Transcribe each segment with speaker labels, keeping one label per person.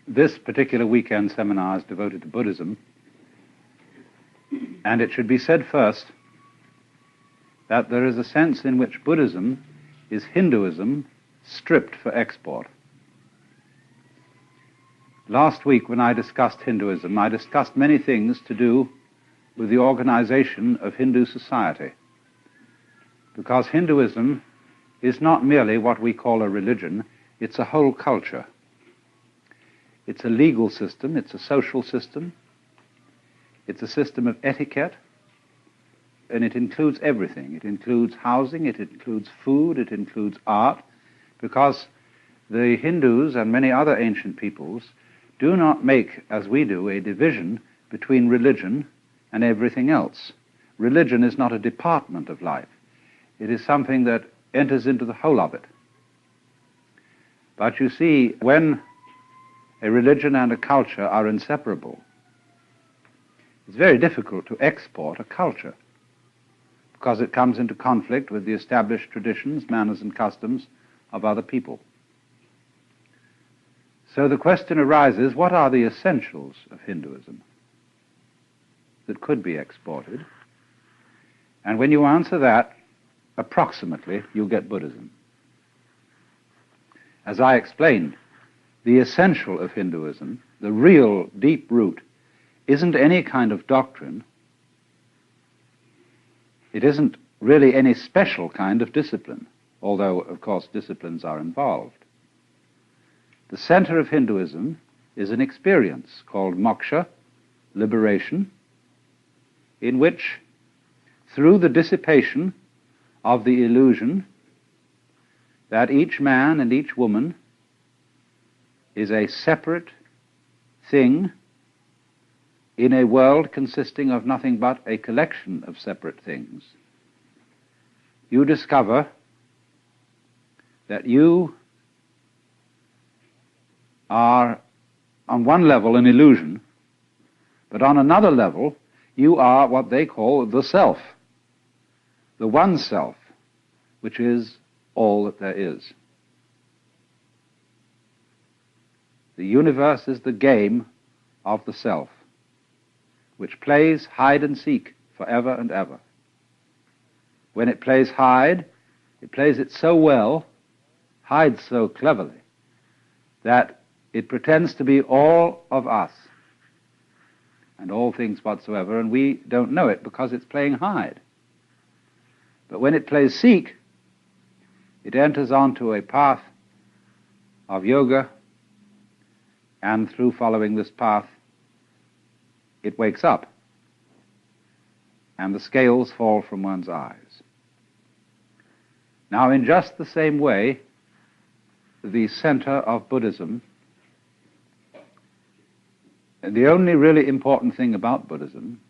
Speaker 1: This particular weekend seminar is devoted to Buddhism, and it should be said first that there is a sense in which Buddhism is Hinduism stripped for export. Last week, when I discussed Hinduism, I discussed many things to do with the organization of Hindu society, because Hinduism is not merely what we call a religion, it's a whole culture. It's a legal system, it's a social system, it's a system of etiquette, and it includes everything. It includes housing, it includes food, it includes art, because the Hindus and many other ancient peoples do not make, as we do, a division between religion and everything else. Religion is not a department of life. It is something that enters into the whole of it. But you see, when a religion and a culture are inseparable, it's very difficult to export a culture, because it comes into conflict with the established traditions, manners, and customs of other people. So the question arises, what are the essentials of Hinduism that could be exported? And when you answer that, approximately, you'll get Buddhism. As I explained, the essential of Hinduism, the real deep root, isn't any kind of doctrine. It isn't really any special kind of discipline, although, of course, disciplines are involved. The center of Hinduism is an experience called moksha, liberation, in which, through the dissipation of the illusion that each man and each woman is a separate thing in a world consisting of nothing but a collection of separate things, you discover that you are on one level an illusion, but on another level you are what they call the self, the one self, which is all that there is. The universe is the game of the self, which plays hide and seek forever and ever. When it plays hide, it plays it so well, hides so cleverly, that it pretends to be all of us and all things whatsoever, and we don't know it because it's playing hide. But when it plays seek, it enters onto a path of yoga, and through following this path, it wakes up, and the scales fall from one's eyes. Now, in just the same way, the center of Buddhism, and the only really important thing about Buddhism,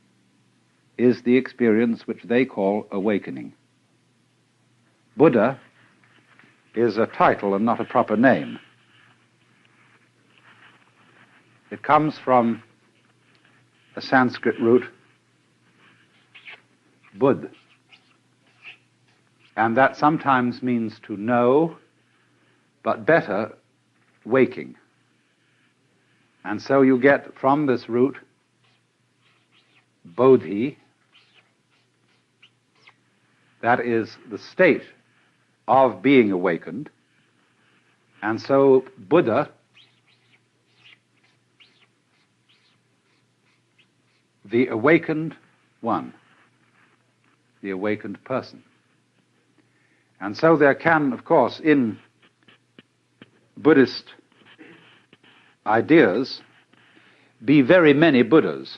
Speaker 1: is the experience which they call awakening. Buddha is a title and not a proper name. It comes from a Sanskrit root, bud, and that sometimes means to know, but better, waking. And so you get from this root bodhi, that is the state of being awakened, and so Buddha, the awakened one, the awakened person. And so there can, of course, in Buddhist ideas, be very many Buddhas.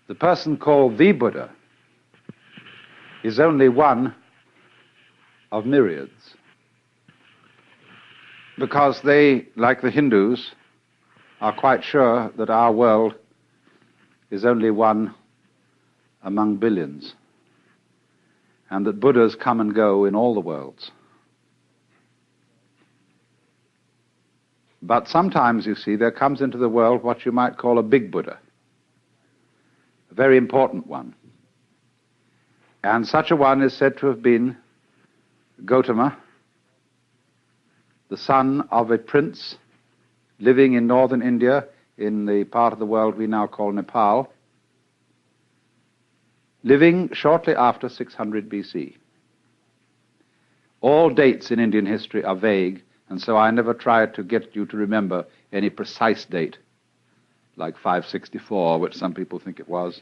Speaker 1: The person called the Buddha is only one of myriads, because they, like the Hindus, are quite sure that our world is only one among billions, and that Buddhas come and go in all the worlds. But sometimes, you see, there comes into the world what you might call a big Buddha, a very important one. And such a one is said to have been Gautama, the son of a prince living in northern India, in the part of the world we now call Nepal, living shortly after 600 BC. All dates in Indian history are vague, and so I never tried to get you to remember any precise date, like 564, which some people think it was.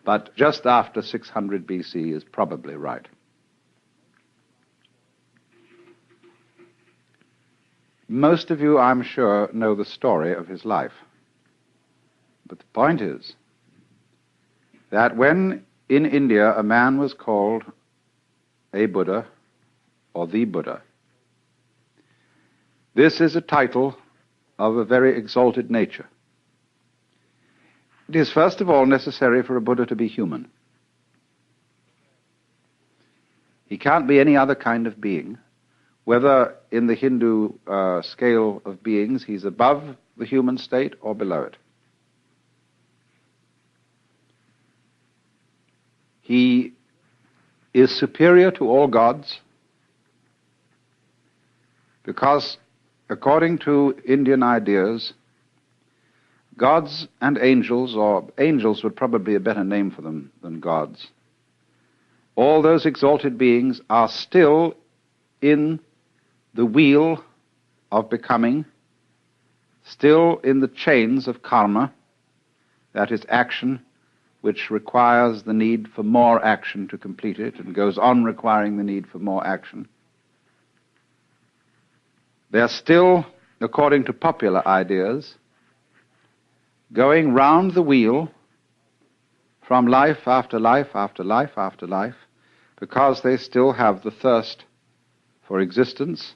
Speaker 1: But just after 600 BC is probably right. Most of you, I'm sure, know the story of his life. But the point is that when in India a man was called a Buddha or the Buddha, this is a title of a very exalted nature. It is first of all necessary for a Buddha to be human. He can't be any other kind of being. Whether in the Hindu scale of beings he's above the human state or below it. He is superior to all gods because, according to Indian ideas, gods and angels, or angels would probably be a better name for them than gods, all those exalted beings are still in the wheel of becoming, still in the chains of karma, that is action which requires the need for more action to complete it and goes on requiring the need for more action. They are still, according to popular ideas, going round the wheel from life after life after life after life, because they still have the thirst for existence,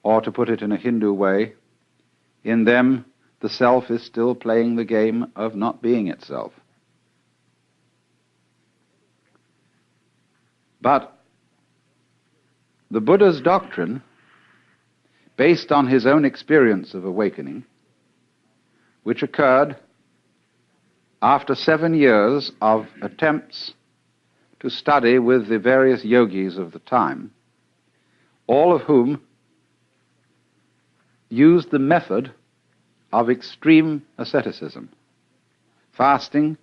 Speaker 1: or to put it in a Hindu way, in them the self is still playing the game of not being itself. But the Buddha's doctrine, based on his own experience of awakening, which occurred after 7 years of attempts to study with the various yogis of the time, all of whom used the method of extreme asceticism, fasting,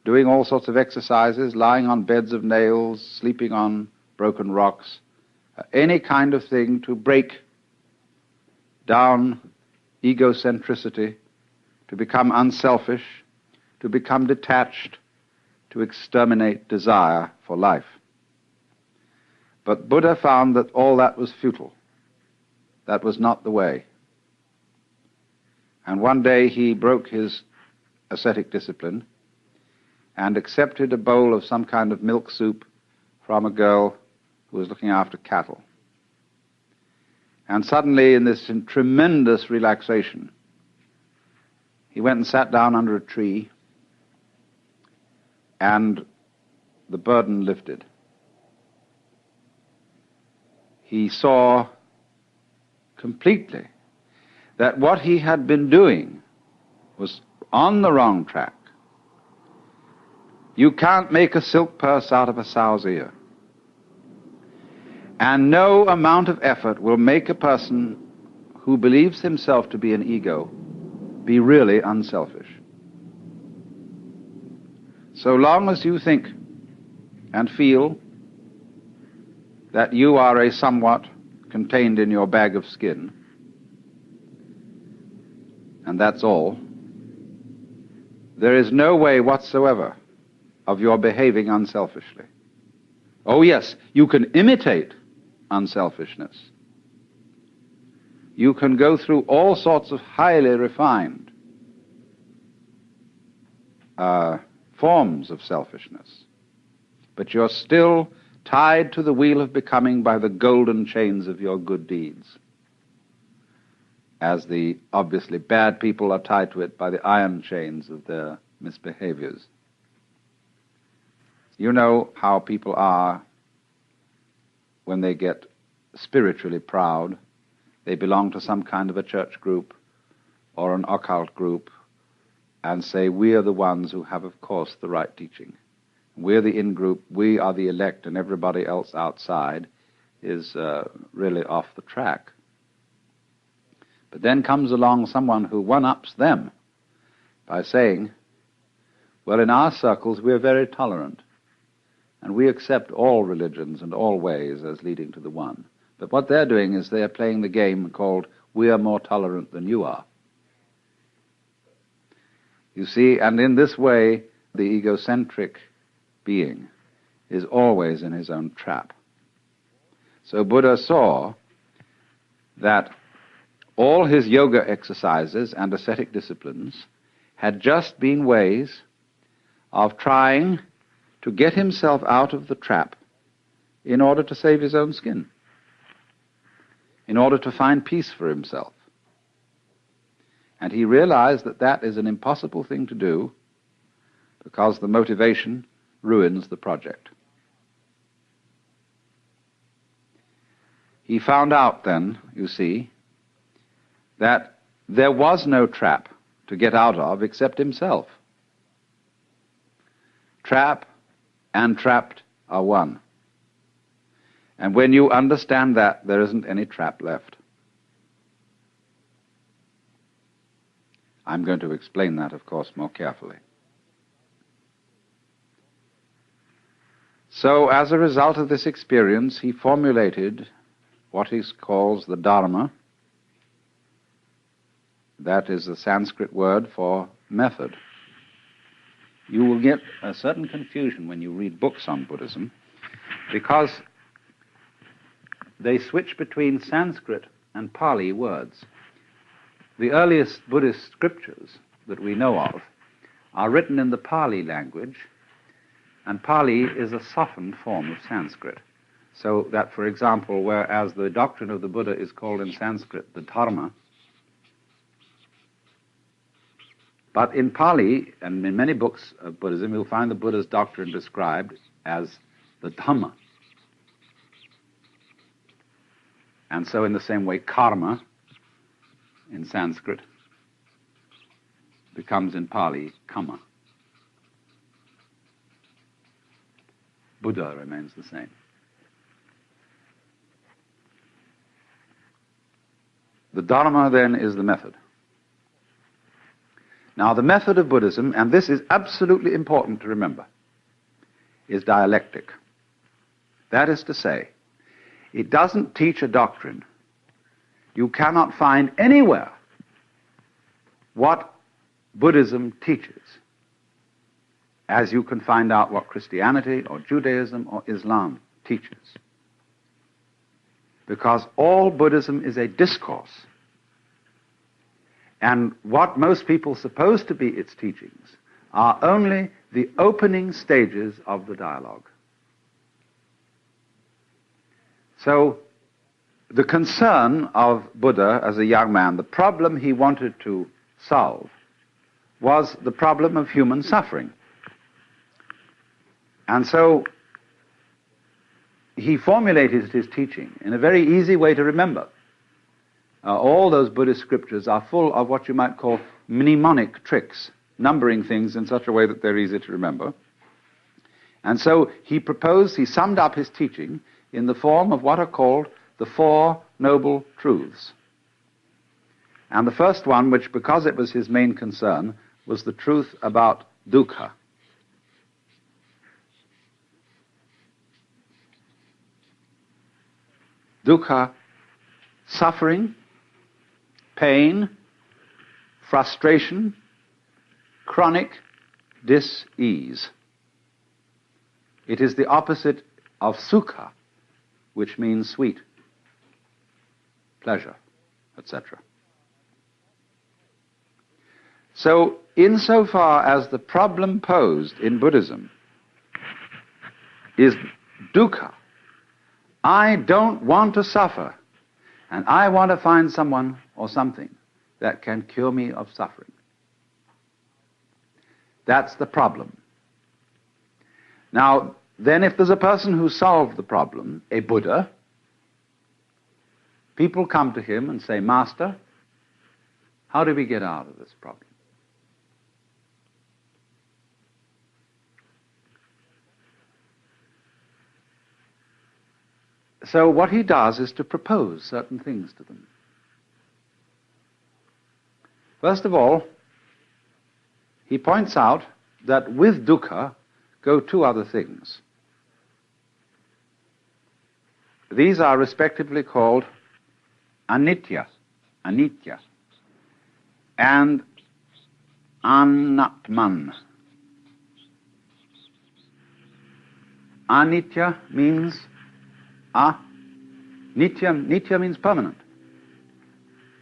Speaker 1: doing all sorts of exercises, lying on beds of nails, sleeping on broken rocks, any kind of thing to break down egocentricity, to become unselfish, to become detached, to exterminate desire for life. But Buddha found that all that was futile. That was not the way. And one day he broke his ascetic discipline and accepted a bowl of some kind of milk soup from a girl who was looking after cattle. And suddenly, in this tremendous relaxation, he went and sat down under a tree, and the burden lifted. He saw completely that what he had been doing was on the wrong track. You can't make a silk purse out of a sow's ear. And no amount of effort will make a person who believes himself to be an ego be really unselfish. So long as you think and feel that you are a somewhat contained in your bag of skin, and that's all, there is no way whatsoever of your behaving unselfishly. Oh yes, you can imitate unselfishness. You can go through all sorts of highly refined forms of selfishness, but you're still tied to the wheel of becoming by the golden chains of your good deeds, as the obviously bad people are tied to it by the iron chains of their misbehaviors. You know how people are when they get spiritually proud. They belong to some kind of a church group or an occult group and say, we are the ones who have, of course, the right teaching. We're the in-group, we are the elect, and everybody else outside is really off the track. But then comes along someone who one-ups them by saying, well, in our circles we're very tolerant, and we accept all religions and all ways as leading to the one. But what they're doing is they're playing the game called, we are more tolerant than you are. You see, and in this way, the egocentric being is always in his own trap. So Buddha saw that all his yoga exercises and ascetic disciplines had just been ways of trying to get himself out of the trap in order to save his own skin, in order to find peace for himself. And he realized that that is an impossible thing to do because the motivation ruins the project. He found out then, you see, that there was no trap to get out of except himself. Trap and trapped are one. And when you understand that, there isn't any trap left. I'm going to explain that, of course, more carefully. So, as a result of this experience, he formulated what he calls the Dharma. That is the Sanskrit word for method. You will get a certain confusion when you read books on Buddhism, because they switch between Sanskrit and Pali words. The earliest Buddhist scriptures that we know of are written in the Pali language, and Pali is a softened form of Sanskrit. So that, for example, whereas the doctrine of the Buddha is called in Sanskrit the Dharma, but in Pali, and in many books of Buddhism, you'll find the Buddha's doctrine described as the Dhamma. And so in the same way, karma in Sanskrit becomes in Pali kamma. Buddha remains the same. The Dharma, then, is the method. Now, the method of Buddhism, and this is absolutely important to remember, is dialectic. That is to say, it doesn't teach a doctrine. You cannot find anywhere what Buddhism teaches, as you can find out what Christianity or Judaism or Islam teaches. Because all Buddhism is a discourse. And what most people suppose to be its teachings are only the opening stages of the dialogue. So, the concern of Buddha as a young man, the problem he wanted to solve, was the problem of human suffering. And so, he formulated his teaching in a very easy way to remember. All those Buddhist scriptures are full of what you might call mnemonic tricks, numbering things in such a way that they're easy to remember. And so he summed up his teaching in the form of what are called the Four Noble Truths. And the first one, which because it was his main concern, was the truth about dukkha. Dukkha, suffering, pain, frustration, chronic dis-ease. It is the opposite of sukha, which means sweet, pleasure, etc. So, insofar as the problem posed in Buddhism is dukkha, I don't want to suffer, and I want to find someone or something that can cure me of suffering. That's the problem. Now, then if there's a person who solved the problem, a Buddha, people come to him and say, Master, how do we get out of this problem? So what he does is to propose certain things to them. First of all, he points out that with dukkha go two other things. These are respectively called anitya, and anatman. Anitya means nitya means permanent.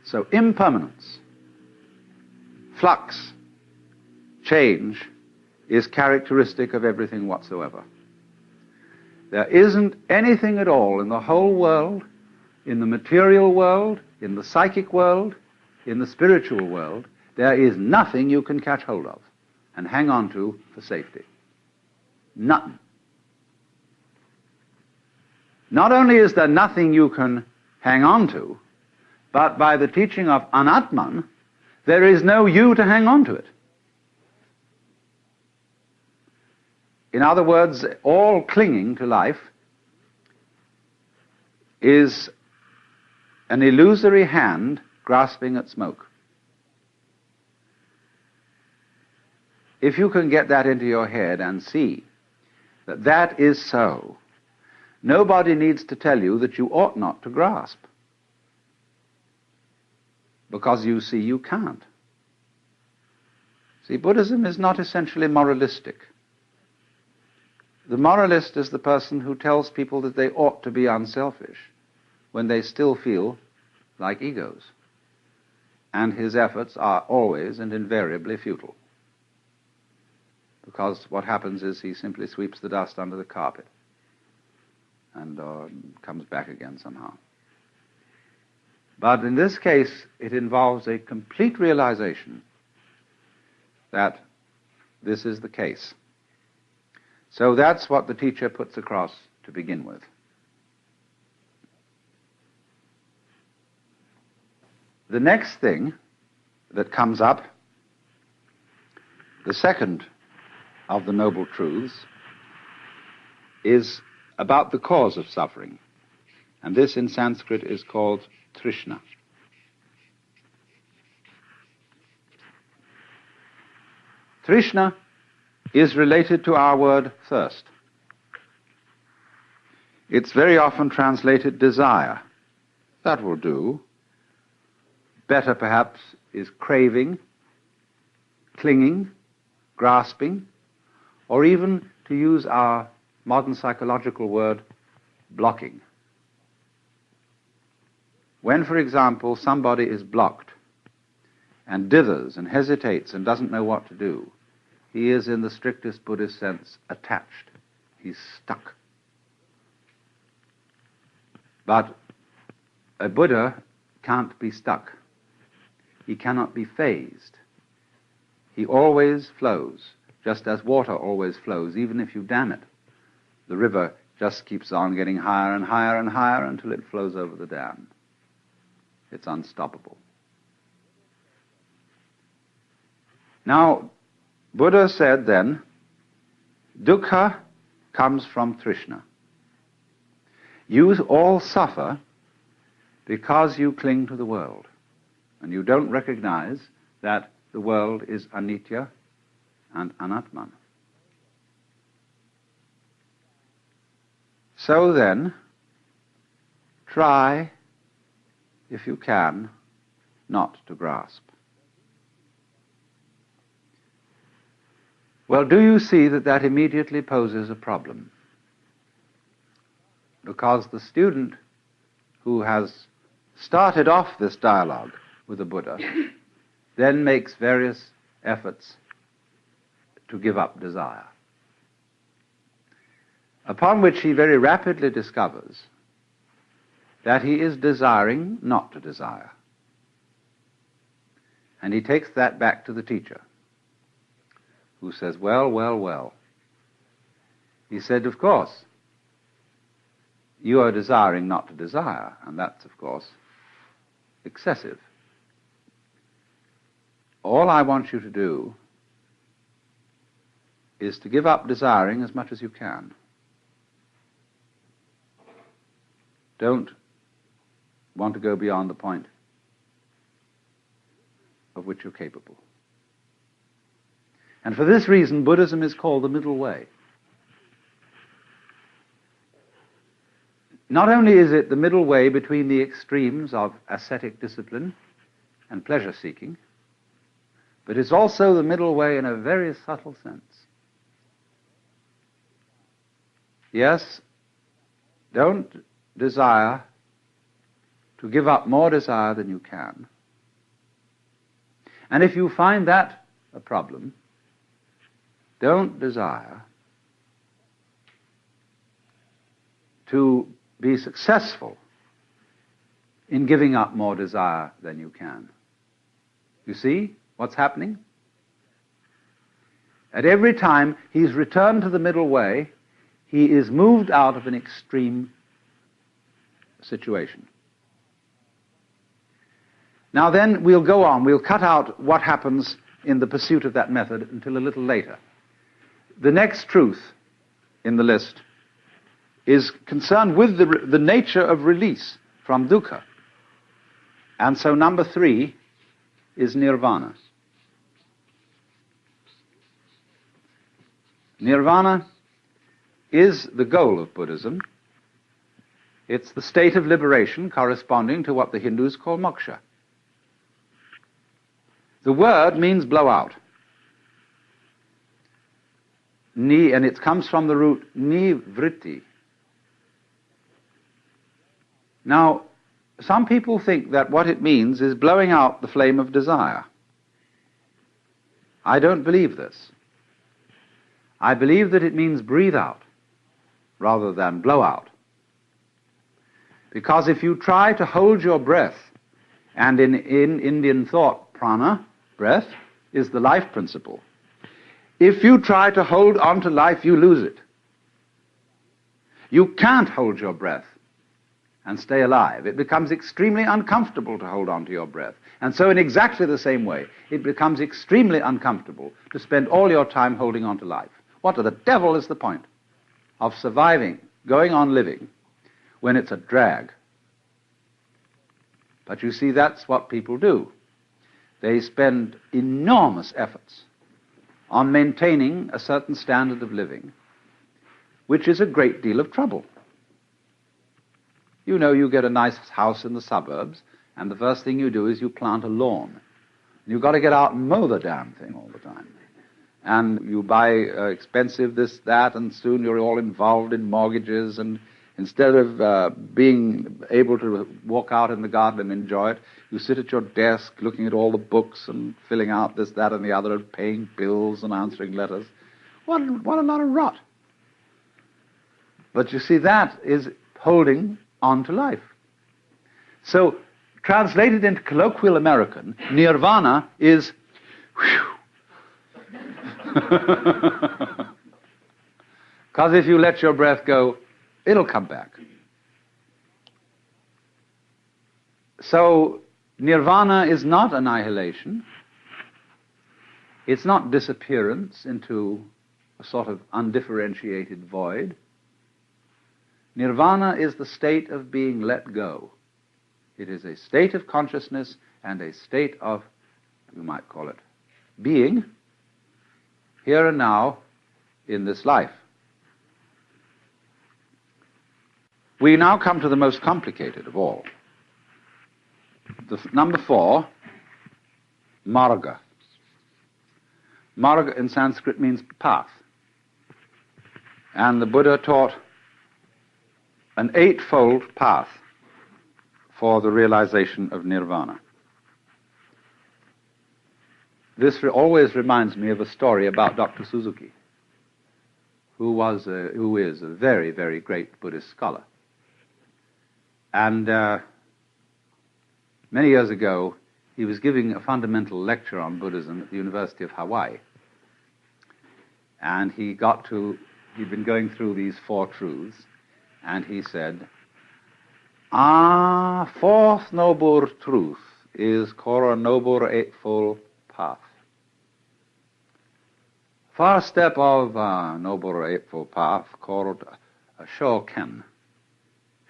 Speaker 1: So impermanence, flux, change is characteristic of everything whatsoever. There isn't anything at all in the whole world, in the material world, in the psychic world, in the spiritual world, there is nothing you can catch hold of and hang on to for safety. Nothing. Not only is there nothing you can hang on to, but by the teaching of anatman, there is no you to hang on to it. In other words, all clinging to life is an illusory hand grasping at smoke. If you can get that into your head and see that that is so, nobody needs to tell you that you ought not to grasp, because you see you can't. See, Buddhism is not essentially moralistic. The moralist is the person who tells people that they ought to be unselfish when they still feel like egos, and his efforts are always and invariably futile, because what happens is he simply sweeps the dust under the carpet and comes back again somehow. But in this case, it involves a complete realization that this is the case. So that's what the teacher puts across to begin with. The next thing that comes up, the second of the Noble Truths, is about the cause of suffering. And this in Sanskrit is called Trishna. Trishna is related to our word thirst. It's very often translated desire. That will do. Better perhaps is craving, clinging, grasping, or even, to use our modern psychological word, blocking. When, for example, somebody is blocked and dithers and hesitates and doesn't know what to do, he is, in the strictest Buddhist sense, attached. He's stuck. But a Buddha can't be stuck. He cannot be phased. He always flows, just as water always flows, even if you dam it. The river just keeps on getting higher and higher and higher until it flows over the dam. It's unstoppable. Now, Buddha said then, dukkha comes from Trishna. You all suffer because you cling to the world, and you don't recognize that the world is anitya and anatman. So then, try, if you can, not to grasp. Well, do you see that that immediately poses a problem? Because the student who has started off this dialogue with the Buddha then makes various efforts to give up desire, upon which he very rapidly discovers that he is desiring not to desire. And he takes that back to the teacher, who says, well. He said, of course, you are desiring not to desire, and that's, of course, excessive. All I want you to do is to give up desiring as much as you can. Don't want to go beyond the point of which you're capable. And for this reason, Buddhism is called the middle way. Not only is it the middle way between the extremes of ascetic discipline and pleasure-seeking, but it's also the middle way in a very subtle sense. Yes, don't desire to give up more desire than you can. And if you find that a problem, don't desire to be successful in giving up more desire than you can. You see what's happening? At every time he's returned to the middle way, he is moved out of an extreme situation. Now then, we'll go on. We'll cut out what happens in the pursuit of that method until a little later. The next truth in the list is concerned with the nature of release from dukkha. And so number 3 is nirvana. Nirvana is the goal of Buddhism. It's the state of liberation corresponding to what the Hindus call moksha. The word means blow out. And it comes from the root nivritti. Now, some people think that what it means is blowing out the flame of desire. I don't believe this. I believe that it means breathe out rather than blow out. Because if you try to hold your breath, and in Indian thought, prana, breath, is the life principle. If you try to hold on to life, you lose it. You can't hold your breath and stay alive. It becomes extremely uncomfortable to hold on to your breath. And so in exactly the same way, it becomes extremely uncomfortable to spend all your time holding on to life. What the devil is the point of surviving, going on living, when it's a drag? But you see, that's what people do. They spend enormous efforts on maintaining a certain standard of living, which is a great deal of trouble. You know, you get a nice house in the suburbs, and the first thing you do is you plant a lawn. You've got to get out and mow the damn thing all the time. And you buy expensive this, that, and soon you're all involved in mortgages, and instead of being able to walk out in the garden and enjoy it, you sit at your desk looking at all the books and filling out this, that, and the other, and paying bills and answering letters. What a lot of rot. But you see, that is holding on to life. So, translated into colloquial American, nirvana is because if you let your breath go, it'll come back. So, nirvana is not annihilation. It's not disappearance into a sort of undifferentiated void. Nirvana is the state of being let go. It is a state of consciousness and a state of, we might call it, being here and now in this life. We now come to the most complicated of all. Number 4, marga. Marga in Sanskrit means path. And the Buddha taught an 8-fold path for the realization of nirvana. This always reminds me of a story about Dr. Suzuki, who is a very, very great Buddhist scholar. And many years ago, he was giving a fundamental lecture on Buddhism at the University of Hawaii. And he'd been going through these 4 truths, and he said, fourth noble truth is called a noble eightfold path. First step of noble eightfold path called shoken.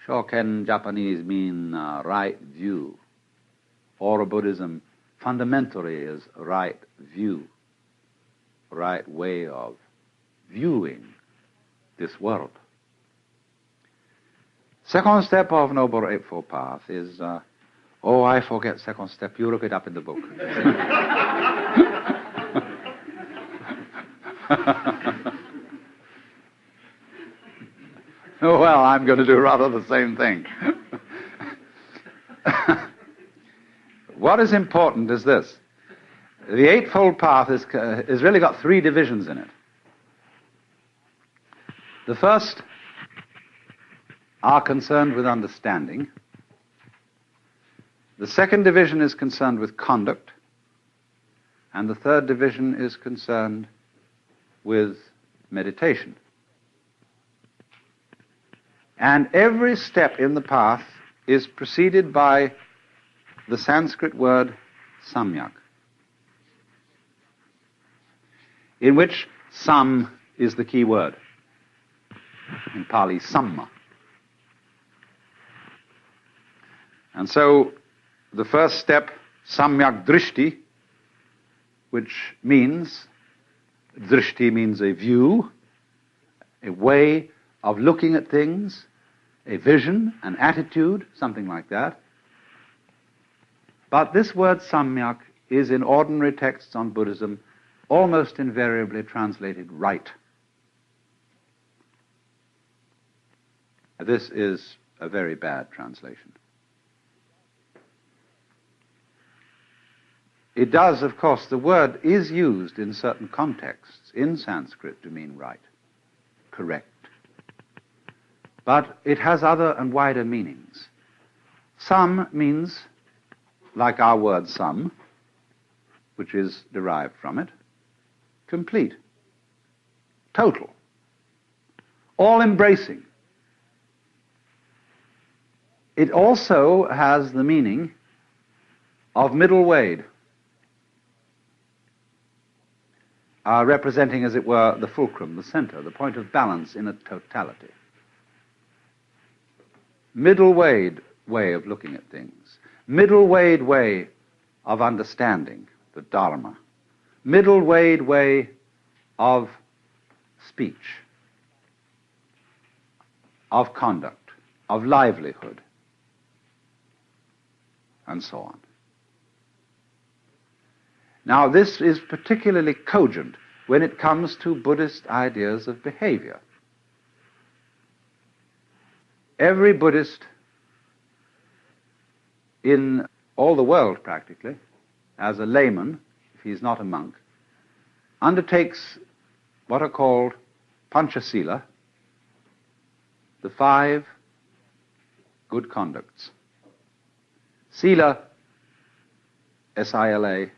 Speaker 1: Shoken Japanese mean right view, or Buddhism, fundamentally is a right view, a right way of viewing this world. Second step of Noble Eightfold Path is, I forget second step, you look it up in the book. Well, I'm going to do rather the same thing. What is important is this. The Eightfold Path is really got three divisions in it. The first are concerned with understanding. The second division is concerned with conduct. And the third division is concerned with meditation. And every step in the path is preceded by the Sanskrit word samyak, in which sam is the key word. In Pali, samma. And so the first step, samyak drishti, which means, drishti means a view, a way of looking at things, a vision, an attitude, something like that. But this word samyak is in ordinary texts on Buddhism almost invariably translated right. This is a very bad translation. It does, of course, the word is used in certain contexts in Sanskrit to mean right, correct. But it has other and wider meanings. Sam means, like our word some, which is derived from it, complete, total, all-embracing. It also has the meaning of middle way, representing, as it were, the fulcrum, the center, the point of balance in a totality. Middle-weighed way of looking at things. Middle-weighed way of understanding the Dharma. Middle-weighed way of speech, of conduct, of livelihood, and so on. Now, this is particularly cogent when it comes to Buddhist ideas of behavior. Every Buddhist in all the world, practically, as a layman, if he's not a monk, undertakes what are called Panchasila, the 5 good conducts. Sila, S-I-L-A,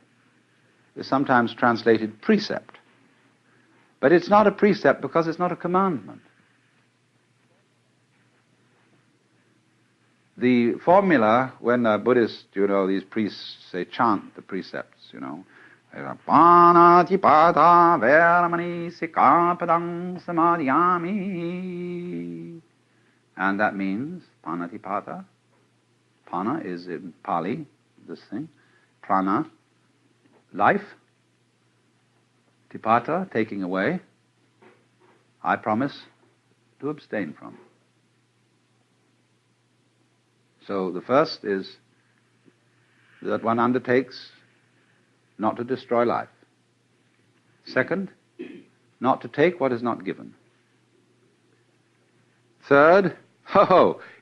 Speaker 1: is sometimes translated precept. But it's not a precept because it's not a commandment. The formula, when a Buddhist, these priests say chant the precepts, Panatipata veramani sikapadang samadhyami. And that means panatipata. Pana is in Pali, this thing. Prana, life. Tipata, taking away. I promise to abstain from. So the first is that one undertakes not to destroy life. Second, not to take what is not given. Third,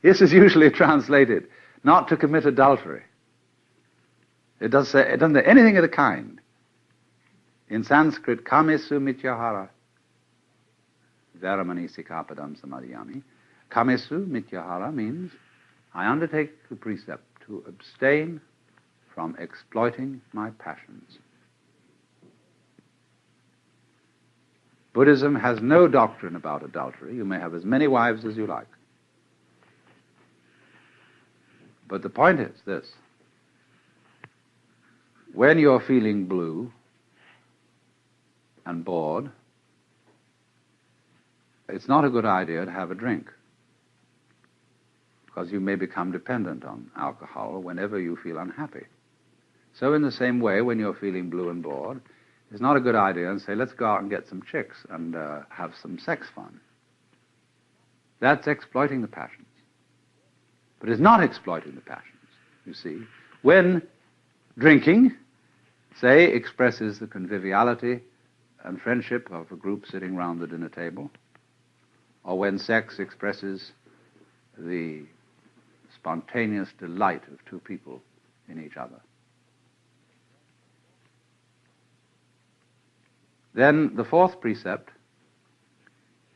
Speaker 1: this is usually translated, not to commit adultery. It doesn't say anything of the kind. In Sanskrit, kamesu mityahara, veramani sikapadam samadhyami. Kamesu mityahara means I undertake the precept to abstain from exploiting my passions. Buddhism has no doctrine about adultery. You may have as many wives as you like. But the point is this. When you're feeling blue and bored, it's not a good idea to have a drink, because you may become dependent on alcohol whenever you feel unhappy. So in the same way, when you're feeling blue and bored, it's not a good idea to say, let's go out and get some chicks and have some sex fun. That's exploiting the passions. But it's not exploiting the passions, you see. When drinking, say, expresses the conviviality and friendship of a group sitting round the dinner table, or when sex expresses the spontaneous delight of two people in each other. Then the fourth precept,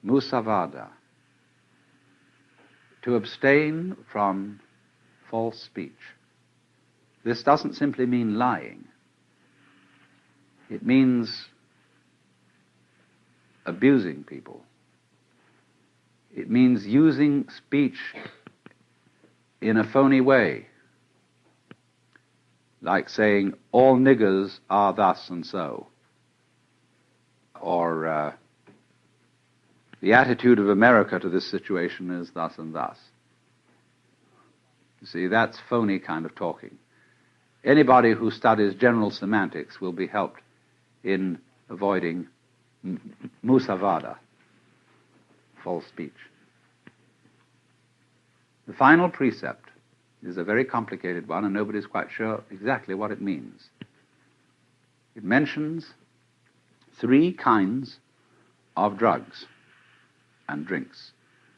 Speaker 1: musavada, to abstain from false speech. This doesn't simply mean lying. It means abusing people. It means using speech in a phony way, like saying, all niggers are thus and so, or the attitude of America to this situation is thus and thus. You see, that's phony kind of talking. Anybody who studies general semantics will be helped in avoiding musavada, false speech. The final precept is a very complicated one, and nobody's quite sure exactly what it means. It mentions 3 kinds of drugs and drinks: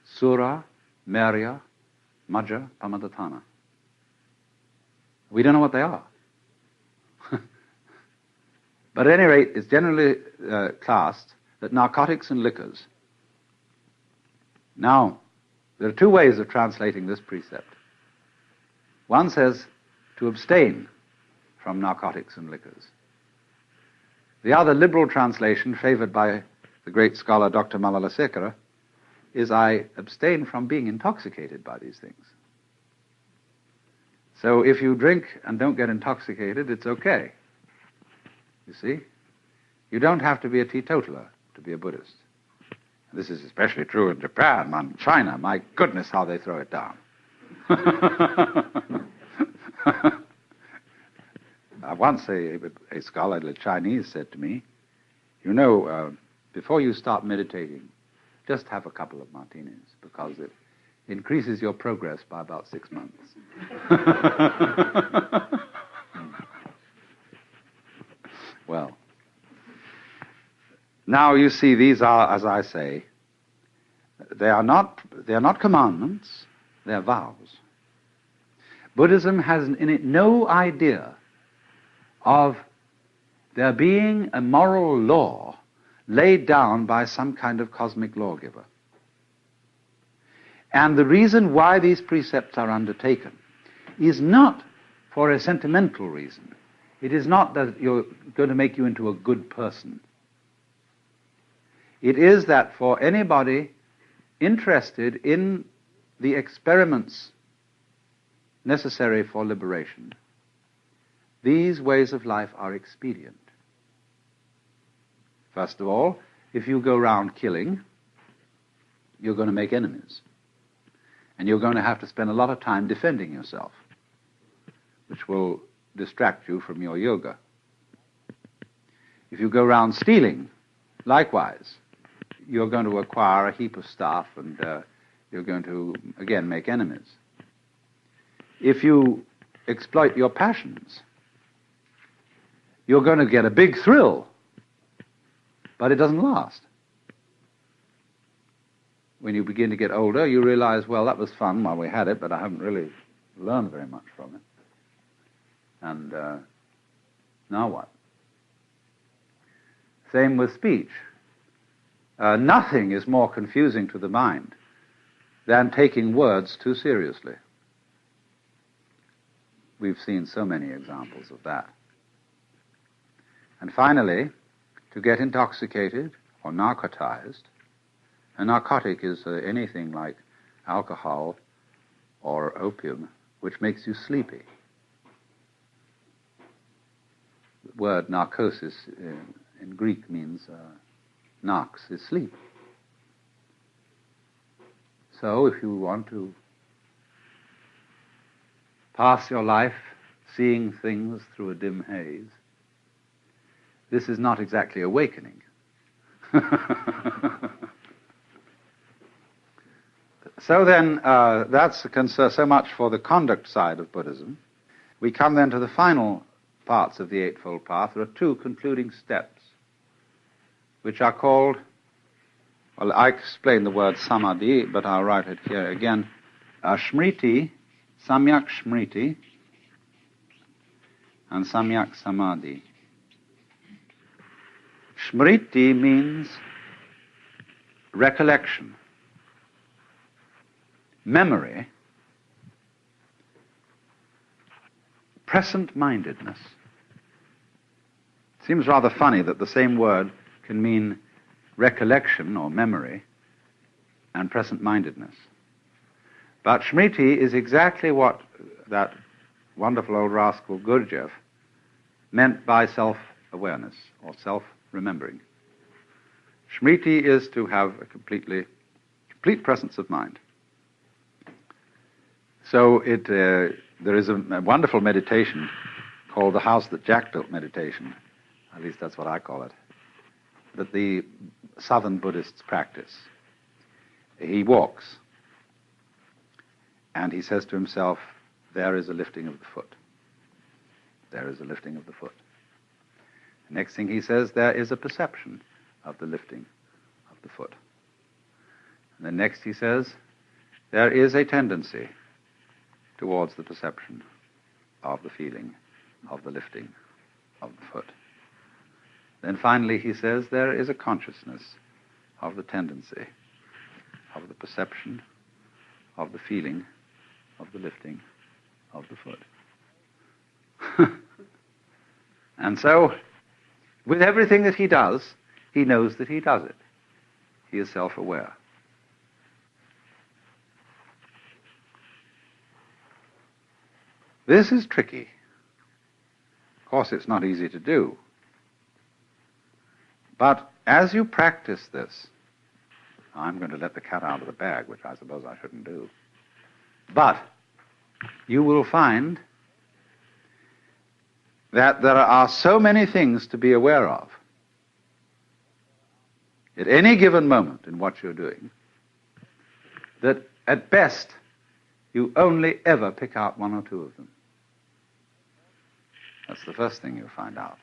Speaker 1: sura, merya, majja, pamadatthana. We don't know what they are. But at any rate, it's generally classed that narcotics and liquors. Now, there are 2 ways of translating this precept. One says to abstain from narcotics and liquors. The other liberal translation, favored by the great scholar Dr. Malalasekara, is I abstain from being intoxicated by these things. So if you drink and don't get intoxicated, it's okay. You see? You don't have to be a teetotaler to be a Buddhist. This is especially true in Japan and China. My goodness, how they throw it down. Once a scholarly Chinese said to me, you know, before you start meditating, just have a couple of martinis, because it increases your progress by about 6 months. Well, now you see, these are, as I say, they are not commandments, they are vows. Buddhism has in it no idea of there being a moral law laid down by some kind of cosmic lawgiver. And the reason why these precepts are undertaken is not for a sentimental reason. It is not that you're going to make you into a good person. It is that for anybody interested in the experiments necessary for liberation, these ways of life are expedient. First of all, if you go around killing, you're going to make enemies. And you're going to have to spend a lot of time defending yourself, which will distract you from your yoga. If you go around stealing, likewise, you're going to acquire a heap of stuff, and you're going to, again, make enemies. If you exploit your passions, you're going to get a big thrill, but it doesn't last. When you begin to get older, you realize, well, that was fun while we had it, but I haven't really learned very much from it. And now what? Same with speech. Nothing is more confusing to the mind than taking words too seriously. We've seen so many examples of that. And finally, to get intoxicated or narcotized. A narcotic is anything like alcohol or opium, which makes you sleepy. The word narcosis in Greek means narx is sleep. So if you want to pass your life seeing things through a dim haze. This is not exactly awakening. So then, that's so much for the conduct side of Buddhism. We come then to the final parts of the Eightfold Path. There are two concluding steps, which are called, well, I explained the word samadhi, but I'll write it here again. Smriti, samyak smriti, and samyak samadhi. Smriti means recollection, memory, present-mindedness. It seems rather funny that the same word can mean recollection or memory and present-mindedness. But Smriti is exactly what that wonderful old rascal Gurdjieff meant by self-awareness or self-remembering. Smriti is to have a complete presence of mind. So there is a wonderful meditation called the House That Jack Built meditation, at least that's what I call it, that the southern Buddhists practice. He walks, and he says to himself, there is a lifting of the foot. There is a lifting of the foot. The next thing he says, there is a perception of the lifting of the foot. And then next he says, there is a tendency towards the perception of the feeling of the lifting of the foot. Then finally he says, there is a consciousness of the tendency of the perception of the feeling of the lifting of the foot. And so, with everything that he does, he knows that he does it. He is self-aware. This is tricky. Of course, it's not easy to do. But as you practice this, I'm going to let the cat out of the bag, which I suppose I shouldn't do. But you will find that there are so many things to be aware of at any given moment in what you're doing that at best you only ever pick out one or two of them. That's the first thing you'll find out.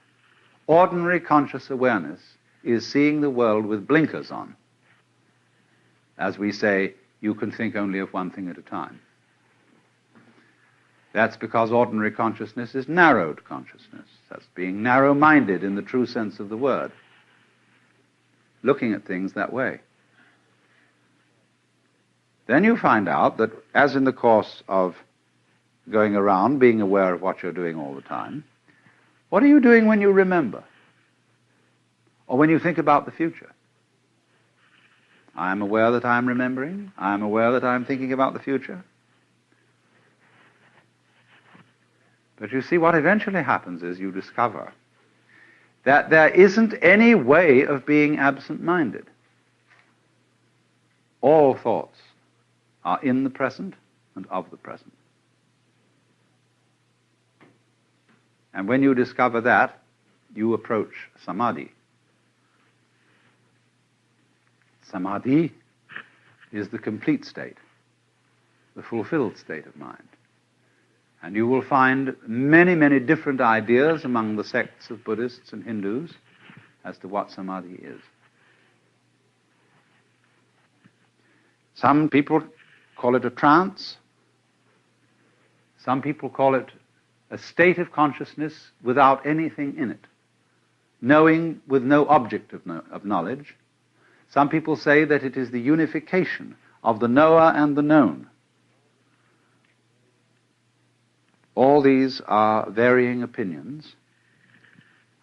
Speaker 1: Ordinary conscious awareness is seeing the world with blinkers on. As we say, you can think only of one thing at a time. That's because ordinary consciousness is narrowed consciousness. That's being narrow-minded in the true sense of the word. Looking at things that way. Then you find out that, as in the course of going around, being aware of what you're doing all the time, what are you doing when you remember? Or when you think about the future? I am aware that I am remembering. I am aware that I am thinking about the future. But you see, what eventually happens is you discover that there isn't any way of being absent-minded. All thoughts are in the present and of the present. And when you discover that, you approach samadhi. Samadhi is the complete state, the fulfilled state of mind. And you will find many, many different ideas among the sects of Buddhists and Hindus as to what samadhi is. Some people call it a trance. Some people call it a state of consciousness without anything in it, knowing with no object of knowledge. Some people say that it is the unification of the knower and the known. All these are varying opinions.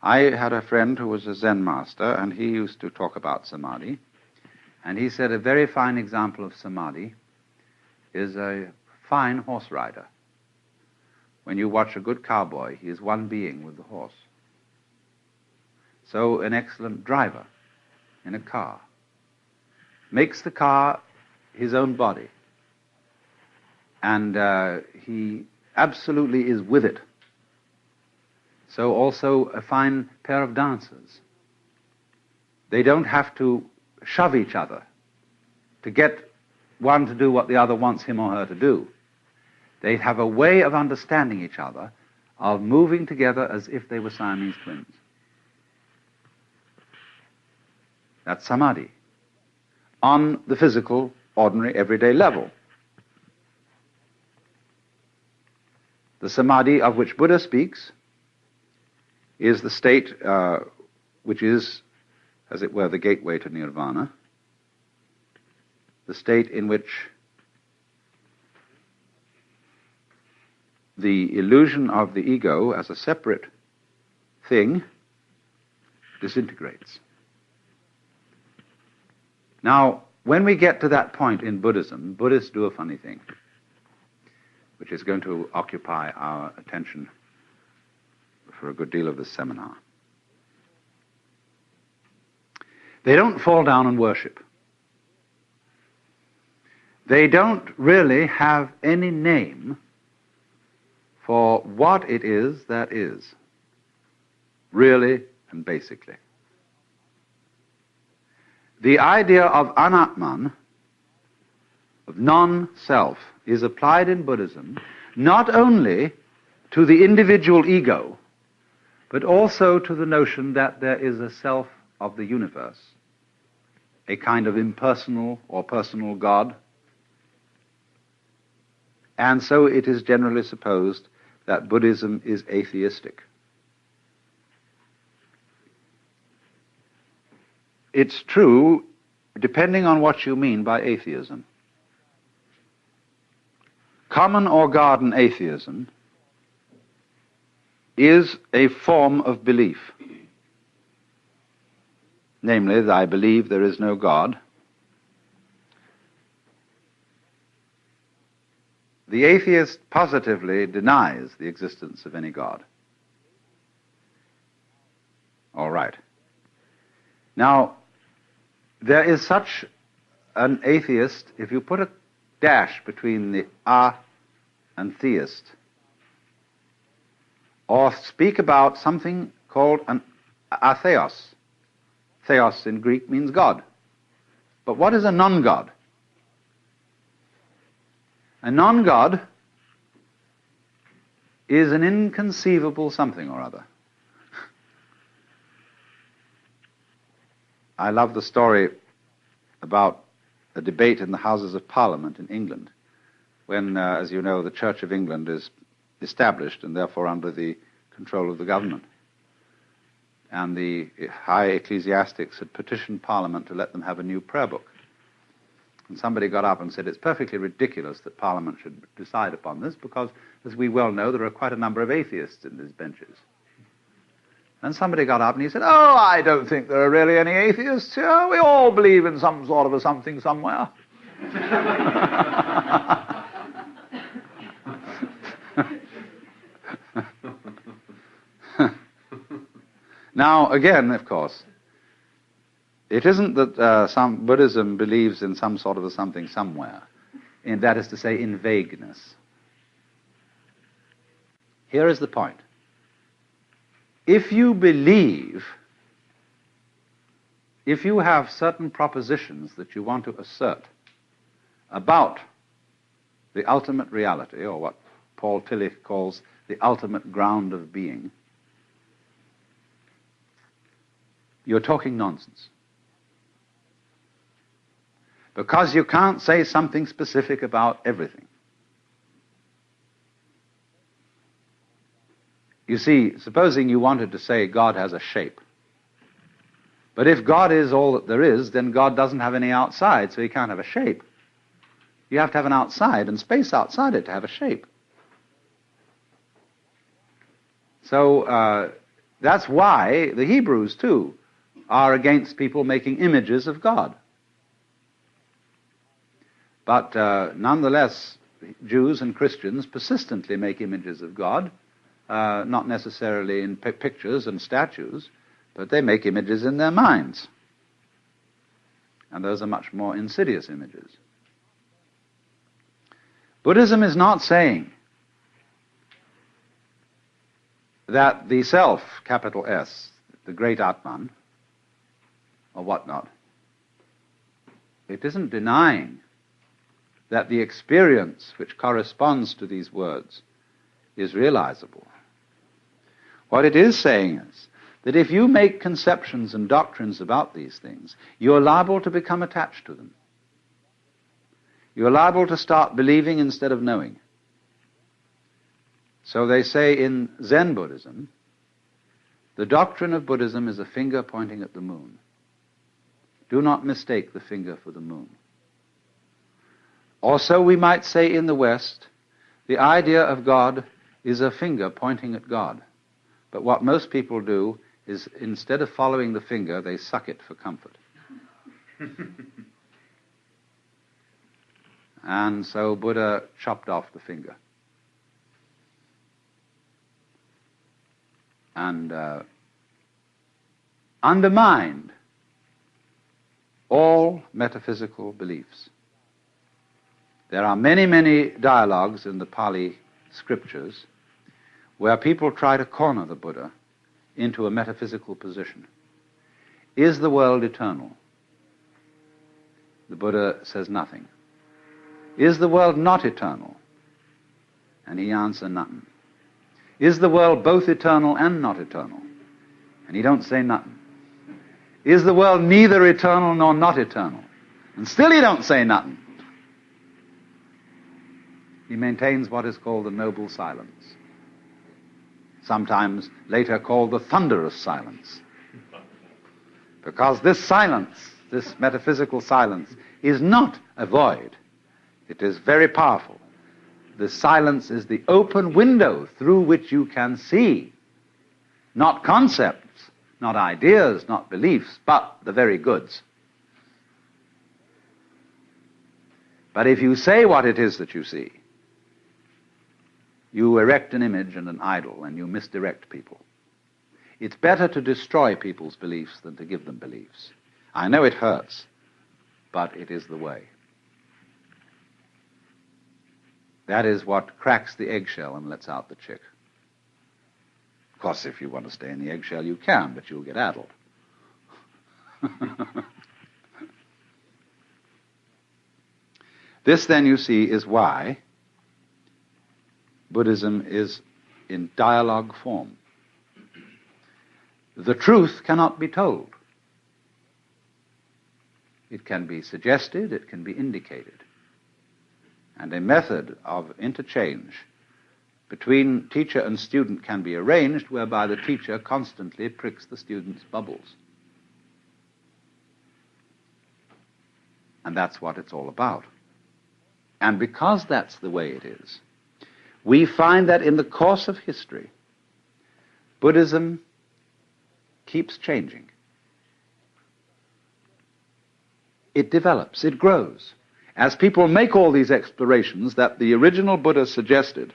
Speaker 1: I had a friend who was a Zen master, and he used to talk about samadhi. And he said a very fine example of samadhi is a fine horse rider. When you watch a good cowboy, he is one being with the horse. So an excellent driver in a car makes the car his own body. And he absolutely is with it so also a fine pair of dancers. They don't have to shove each other to get one to do what the other wants him or her to do. They have a way of understanding each other, of moving together as if they were Siamese twins. That's samadhi, on the physical, ordinary, everyday level. The samadhi of which Buddha speaks is the state which is, as it were, the gateway to nirvana, the state in which the illusion of the ego as a separate thing disintegrates. Now, when we get to that point in Buddhism, Buddhists do a funny thing, which is going to occupy our attention for a good deal of this seminar. They don't fall down and worship. They don't really have any name for what it is that is, really and basically. The idea of anatman, of non-self, is applied in Buddhism not only to the individual ego, but also to the notion that there is a self of the universe, a kind of impersonal or personal God. And so it is generally supposed that Buddhism is atheistic. It's true, depending on what you mean by atheism. Common or garden atheism is a form of belief. Namely, that I believe there is no God. The atheist positively denies the existence of any God. All right. Now, there is such an atheist, if you put a dash between the a and theist, or speak about something called an atheos. Theos in Greek means God. But what is a non-God? A non-God is an inconceivable something or other. I love the story about a debate in the Houses of Parliament in England when, as you know, the Church of England is established and therefore under the control of the government. And the high ecclesiastics had petitioned Parliament to let them have a new prayer book. And somebody got up and said, it's perfectly ridiculous that Parliament should decide upon this because, as we well know, there are quite a number of atheists in these benches. And somebody got up and he said, oh, I don't think there are really any atheists here. We all believe in some sort of a something somewhere. Now, again, of course, it isn't that some Buddhism believes in some sort of a something somewhere, and that is to say, in vagueness. Here is the point. If you believe, if you have certain propositions that you want to assert about the ultimate reality, or what Paul Tillich calls the ultimate ground of being, you're talking nonsense. Because you can't say something specific about everything. You see, supposing you wanted to say God has a shape. But if God is all that there is, then God doesn't have any outside, so he can't have a shape. You have to have an outside and space outside it to have a shape. So that's why the Hebrews, too, are against people making images of God. But nonetheless, Jews and Christians persistently make images of God, not necessarily in pictures and statues, but they make images in their minds. And those are much more insidious images. Buddhism is not saying that the self, capital S, the great Atman, or whatnot, it isn't denying that the experience which corresponds to these words is realizable. What it is saying is that if you make conceptions and doctrines about these things, you're liable to become attached to them. You're liable to start believing instead of knowing. So they say in Zen Buddhism, the doctrine of Buddhism is a finger pointing at the moon. Do not mistake the finger for the moon. Also, we might say in the West, the idea of God is a finger pointing at God. But what most people do is, instead of following the finger, they suck it for comfort. And so Buddha chopped off the finger. And undermined all metaphysical beliefs. There are many, many dialogues in the Pali scriptures where people try to corner the Buddha into a metaphysical position. Is the world eternal? The Buddha says nothing. Is the world not eternal? And he answers nothing. Is the world both eternal and not eternal? And he don't say nothing. Is the world neither eternal nor not eternal? And still he don't say nothing. He maintains what is called the noble silence, sometimes later called the thunderous silence. Because this silence, this metaphysical silence, is not a void. It is very powerful. The silence is the open window through which you can see, not concepts, not ideas, not beliefs, but the very goods. But if you say what it is that you see, you erect an image and an idol, and you misdirect people. It's better to destroy people's beliefs than to give them beliefs. I know it hurts, but it is the way. That is what cracks the eggshell and lets out the chick. Of course, if you want to stay in the eggshell, you can, but you'll get addled. This, then, you see, is why Buddhism is in dialogue form. The truth cannot be told. It can be suggested, it can be indicated. And a method of interchange between teacher and student can be arranged whereby the teacher constantly pricks the student's bubbles. And that's what it's all about. And because that's the way it is, we find that in the course of history, Buddhism keeps changing. It develops, it grows. As people make all these explorations that the original Buddha suggested,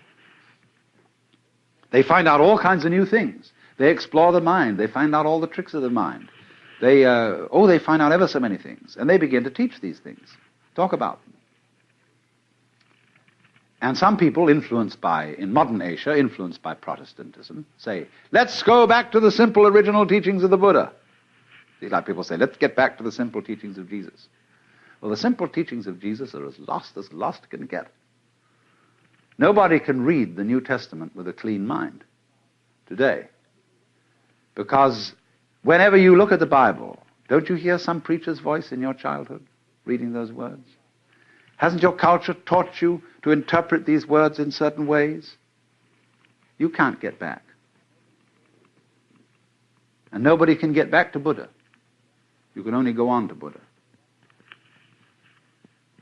Speaker 1: they find out all kinds of new things. They explore the mind. They find out all the tricks of the mind. They find out ever so many things. And they begin to teach these things, talk about them. And some people in modern Asia, influenced by Protestantism, say, let's go back to the simple original teachings of the Buddha. Like people say, let's get back to the simple teachings of Jesus. Well, the simple teachings of Jesus are as lost can get. Nobody can read the New Testament with a clean mind today. Because whenever you look at the Bible, don't you hear some preacher's voice in your childhood reading those words? Hasn't your culture taught you to interpret these words in certain ways? You can't get back. And nobody can get back to Buddha. You can only go on to Buddha.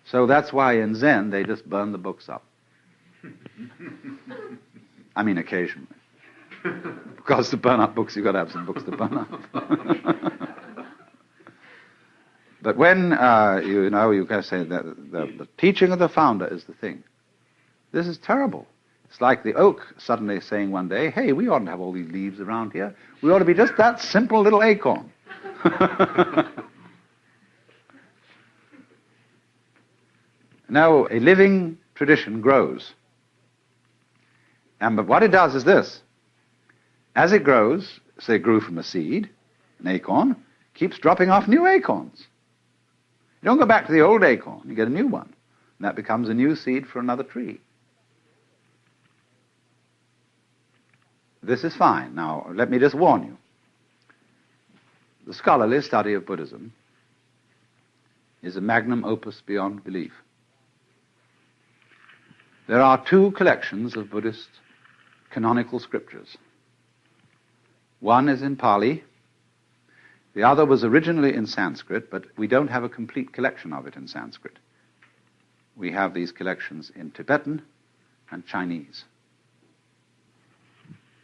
Speaker 1: So that's why in Zen they just burn the books up. I mean, occasionally. Because to burn up books, you've got to have some books to burn up. But when, you can say that the teaching of the founder is the thing. This is terrible. It's like the oak suddenly saying one day, hey, we oughtn't to have all these leaves around here. We ought to be just that simple little acorn. Now, a living tradition grows. But what it does is this. As it grows, say it grew from a seed, an acorn, keeps dropping off new acorns. You don't go back to the old acorn, you get a new one. And that becomes a new seed for another tree. This is fine. Now, let me just warn you. The scholarly study of Buddhism is a magnum opus beyond belief. There are two collections of Buddhist canonical scriptures. One is in Pali. The other was originally in Sanskrit, but we don't have a complete collection of it in Sanskrit. We have these collections in Tibetan and Chinese.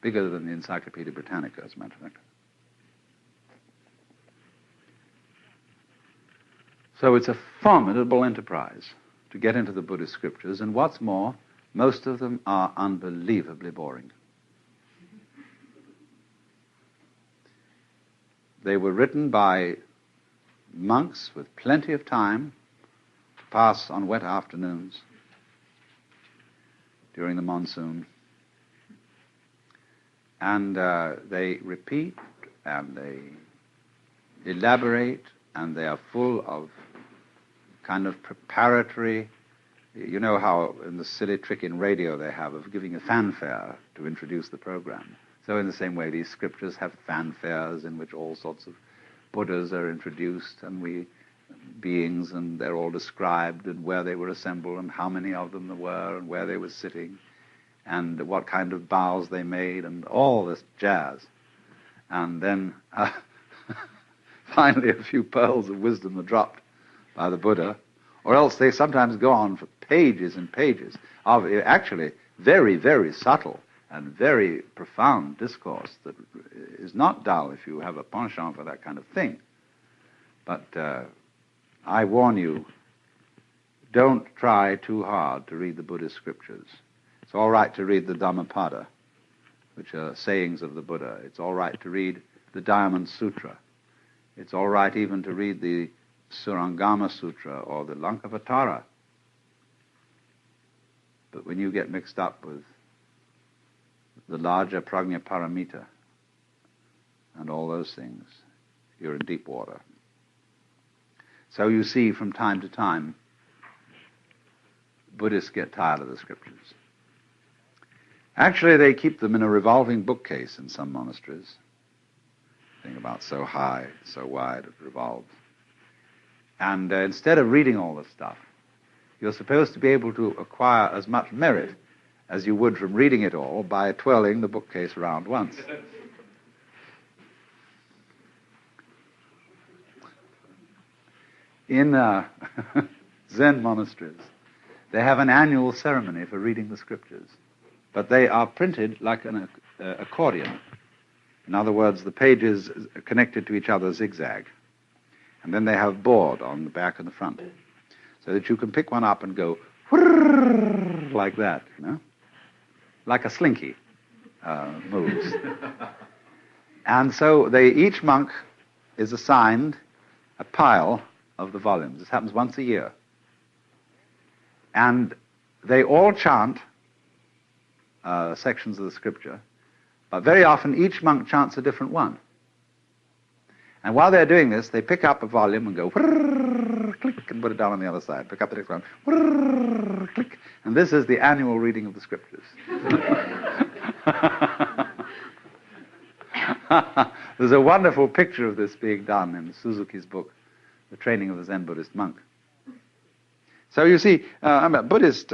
Speaker 1: Bigger than the Encyclopedia Britannica, as a matter of fact. So it's a formidable enterprise to get into the Buddhist scriptures, and what's more, most of them are unbelievably boring. They were written by monks with plenty of time to pass on wet afternoons during the monsoon. And they repeat, and they elaborate, and they are full of kind of preparatory. You know how in the silly trick in radio they have of giving a fanfare to introduce the program. So in the same way, these scriptures have fanfares in which all sorts of Buddhas are introduced, and beings, and they're all described, and where they were assembled, and how many of them there were, and where they were sitting, and what kind of bows they made, and all this jazz. And then finally a few pearls of wisdom are dropped by the Buddha, or else they sometimes go on for pages and pages of actually very, very subtle and very profound discourse that is not dull if you have a penchant for that kind of thing. But I warn you, don't try too hard to read the Buddhist scriptures. It's all right to read the Dhammapada, which are sayings of the Buddha. It's all right to read the Diamond Sutra. It's all right even to read the Surangama Sutra or the Lankavatara. But when you get mixed up with the larger Prajnaparamita and all those things, you're in deep water. So you see, from time to time, Buddhists get tired of the scriptures. Actually, they keep them in a revolving bookcase in some monasteries. Think about so high, so wide, it revolves. And instead of reading all this stuff, you're supposed to be able to acquire as much merit as you would from reading it all by twirling the bookcase around once. In Zen monasteries, they have an annual ceremony for reading the scriptures, but they are printed like an accordion. In other words, the pages are connected to each other zigzag, and then they have board on the back and the front, so that you can pick one up and go like that, you know, like a slinky moves. And so each monk is assigned a pile of the volumes. This happens once a year. And they all chant sections of the scripture, but very often each monk chants a different one. And while they're doing this, they pick up a volume and go click and put it down on the other side. Pick up the next one, click. And this is the annual reading of the scriptures. There's a wonderful picture of this being done in Suzuki's book, The Training of the Zen Buddhist Monk. So you see, Buddhists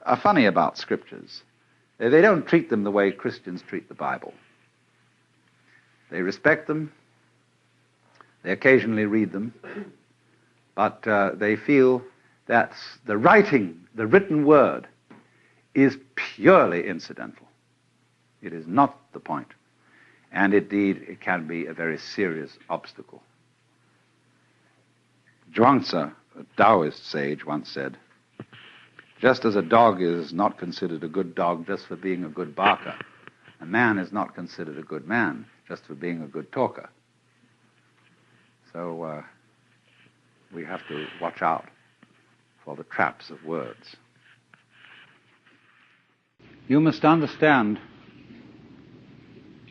Speaker 1: are funny about scriptures. They don't treat them the way Christians treat the Bible. They respect them. They occasionally read them. But they feel that the written word, is purely incidental. It is not the point. And indeed, it can be a very serious obstacle. Zhuangzi, a Taoist sage, once said, just as a dog is not considered a good dog just for being a good barker, a man is not considered a good man just for being a good talker. So we have to watch out for the traps of words. You must understand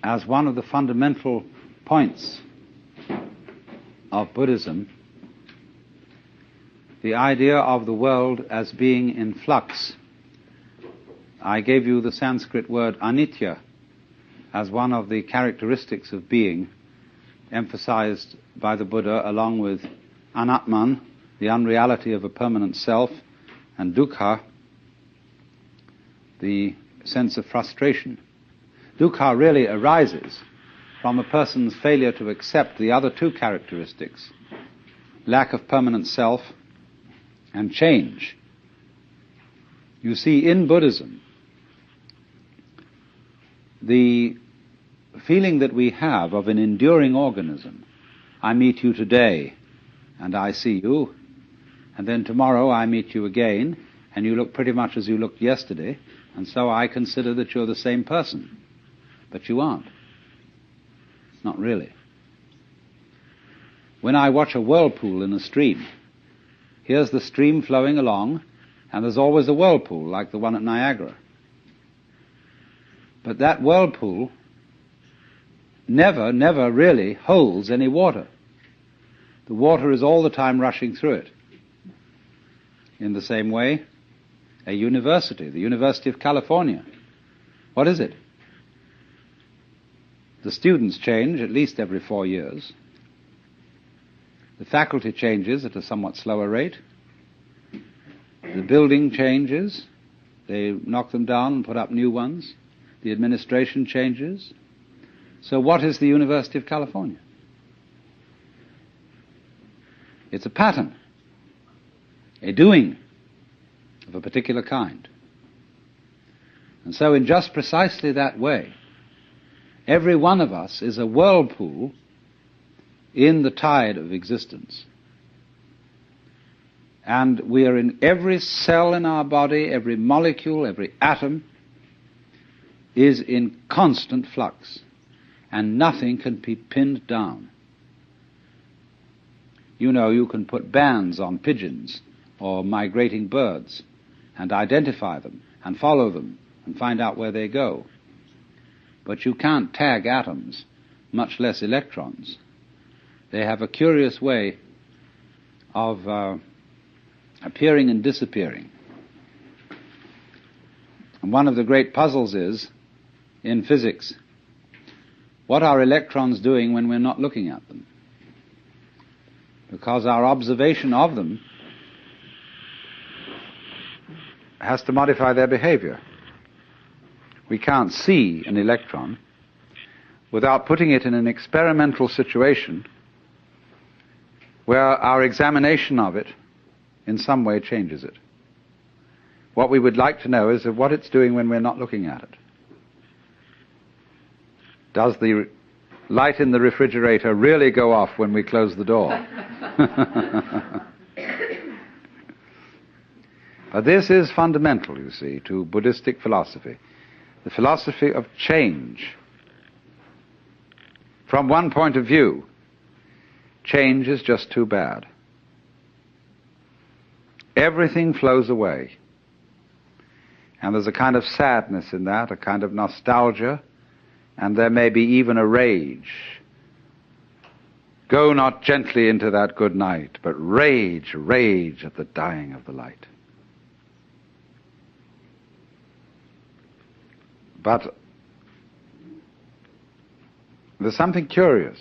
Speaker 1: as one of the fundamental points of Buddhism the idea of the world as being in flux. I gave you the Sanskrit word anitya as one of the characteristics of being emphasized by the Buddha, along with anatman, the unreality of a permanent self, and dukkha, the sense of frustration. Dukkha really arises from a person's failure to accept the other two characteristics, lack of permanent self and change. You see, in Buddhism, the feeling that we have of an enduring organism, I meet you today and I see you, and then tomorrow I meet you again and you look pretty much as you looked yesterday, and so I consider that you're the same person. But you aren't. Not really. When I watch a whirlpool in a stream, here's the stream flowing along, and there's always a whirlpool, like the one at Niagara. But that whirlpool never really holds any water. The water is all the time rushing through it. In the same way, a university, the University of California, what is it? The students change at least every 4 years. The faculty changes at a somewhat slower rate. The building changes. They knock them down and put up new ones. The administration changes. So what is the University of California? It's a pattern, a doing of a particular kind. And so in just precisely that way, every one of us is a whirlpool in the tide of existence. And we are in every cell in our body, every molecule, every atom is in constant flux, and nothing can be pinned down. You know, you can put bands on pigeons or migrating birds and identify them and follow them and find out where they go. But you can't tag atoms, much less electrons. They have a curious way of appearing and disappearing. And one of the great puzzles is, in physics, what are electrons doing when we're not looking at them? Because our observation of them has to modify their behavior. We can't see an electron without putting it in an experimental situation where our examination of it in some way changes it. What we would like to know is what it's doing when we're not looking at it. Does the light in the refrigerator really go off when we close the door? But this is fundamental, you see, to Buddhistic philosophy. The philosophy of change. From one point of view, change is just too bad. Everything flows away. And there's a kind of sadness in that, a kind of nostalgia, and there may be even a rage. Go not gently into that good night, but rage, rage at the dying of the light. But there's something curious.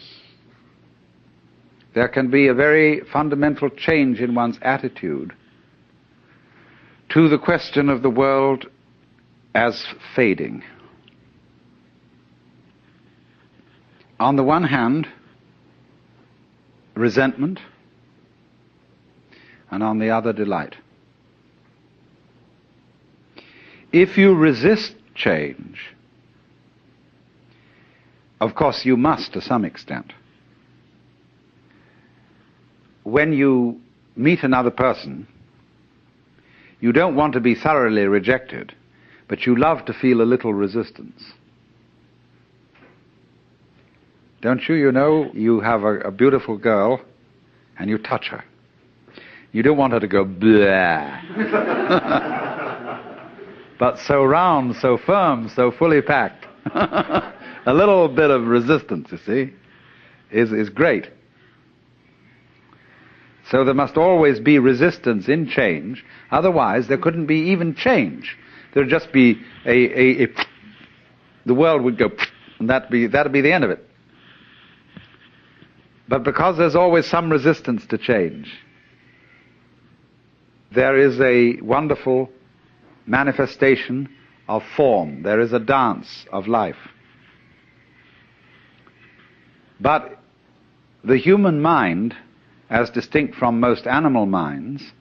Speaker 1: There can be a very fundamental change in one's attitude to the question of the world as fading. On the one hand, resentment, and on the other, delight. If you resist change, of course you must to some extent. When you meet another person, you don't want to be thoroughly rejected, but you love to feel a little resistance. Don't you? You know, you have a beautiful girl and you touch her. You don't want her to go blah. But so round, so firm, so fully packed.
Speaker 2: A little bit of resistance, you see, is great. So there must always be resistance in change, otherwise there couldn't be even change. There'd just be the world would go, and that'd be the end of it. But because there's always some resistance to change, there is a wonderful manifestation of form. There is a dance of life. But the human mind, as distinct from most animal minds,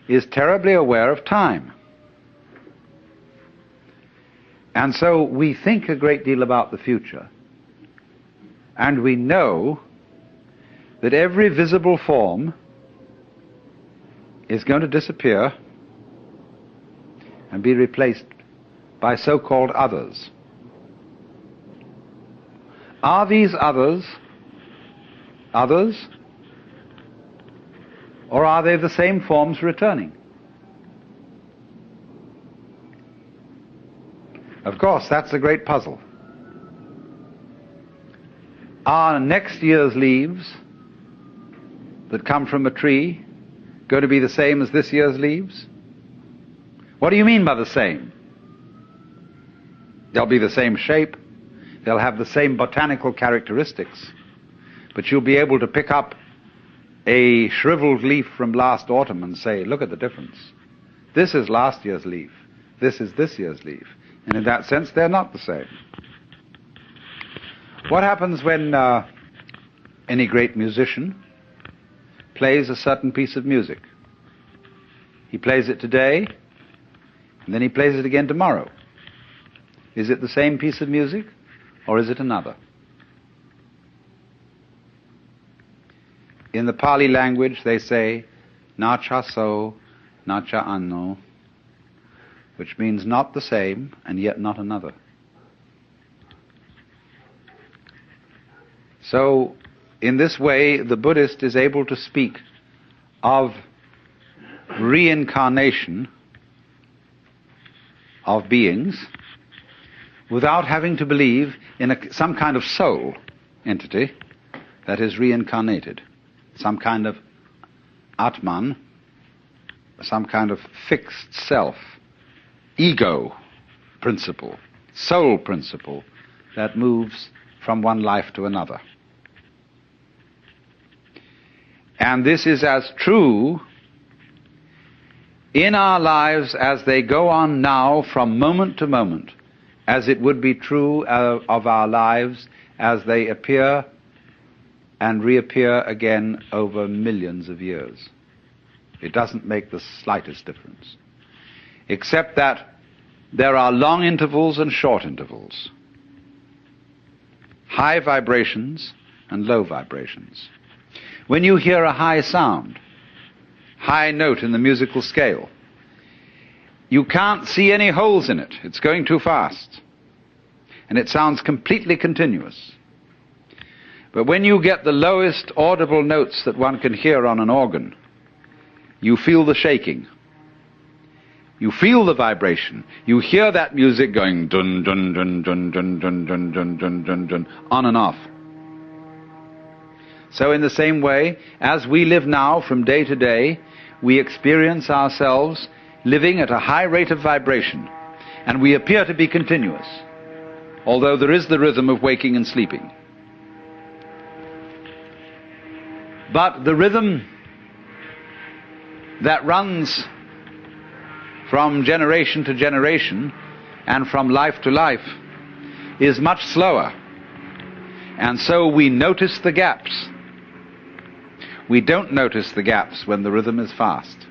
Speaker 2: is terribly aware of time. And so we think a great deal about the future, and we know that every visible form is going to disappear and be replaced by so-called others. Are these others, or are they the same forms returning? Of course, that's a great puzzle. Are next year's leaves that come from a tree going to be the same as this year's leaves? What do you mean by the same? They'll be the same shape, they'll have the same botanical characteristics, but you'll be able to pick up a shriveled leaf from last autumn and say, look at the difference. This is last year's leaf, this is this year's leaf. And in that sense, they're not the same. What happens when any great musician plays a certain piece of music? He plays it today, and then he plays it again tomorrow. Is it the same piece of music, or is it another? In the Pali language, they say, nacha so, nacha anno, which means not the same, and yet not another. So, in this way, the Buddhist is able to speak of reincarnation of beings without having to believe in some kind of soul entity that is reincarnated, some kind of Atman, some kind of fixed self, ego principle, soul principle that moves from one life to another. And this is as true in our lives as they go on now from moment to moment as it would be true of our lives as they appear and reappear again over millions of years. It doesn't make the slightest difference, except that there are long intervals and short intervals, high vibrations and low vibrations. When you hear a high sound, high note in the musical scale, you can't see any holes in it. It's going too fast. And it sounds completely continuous. But when you get the lowest audible notes that one can hear on an organ, you feel the shaking. You feel the vibration. You hear that music going dun dun dun dun dun dun dun dun dun dun dun on and off. So in the same way, as we live now from day to day, we experience ourselves living at a high rate of vibration, and we appear to be continuous, although there is the rhythm of waking and sleeping. But the rhythm that runs from generation to generation and from life to life is much slower. And so we notice the gaps. We don't notice the gaps when the rhythm is fast.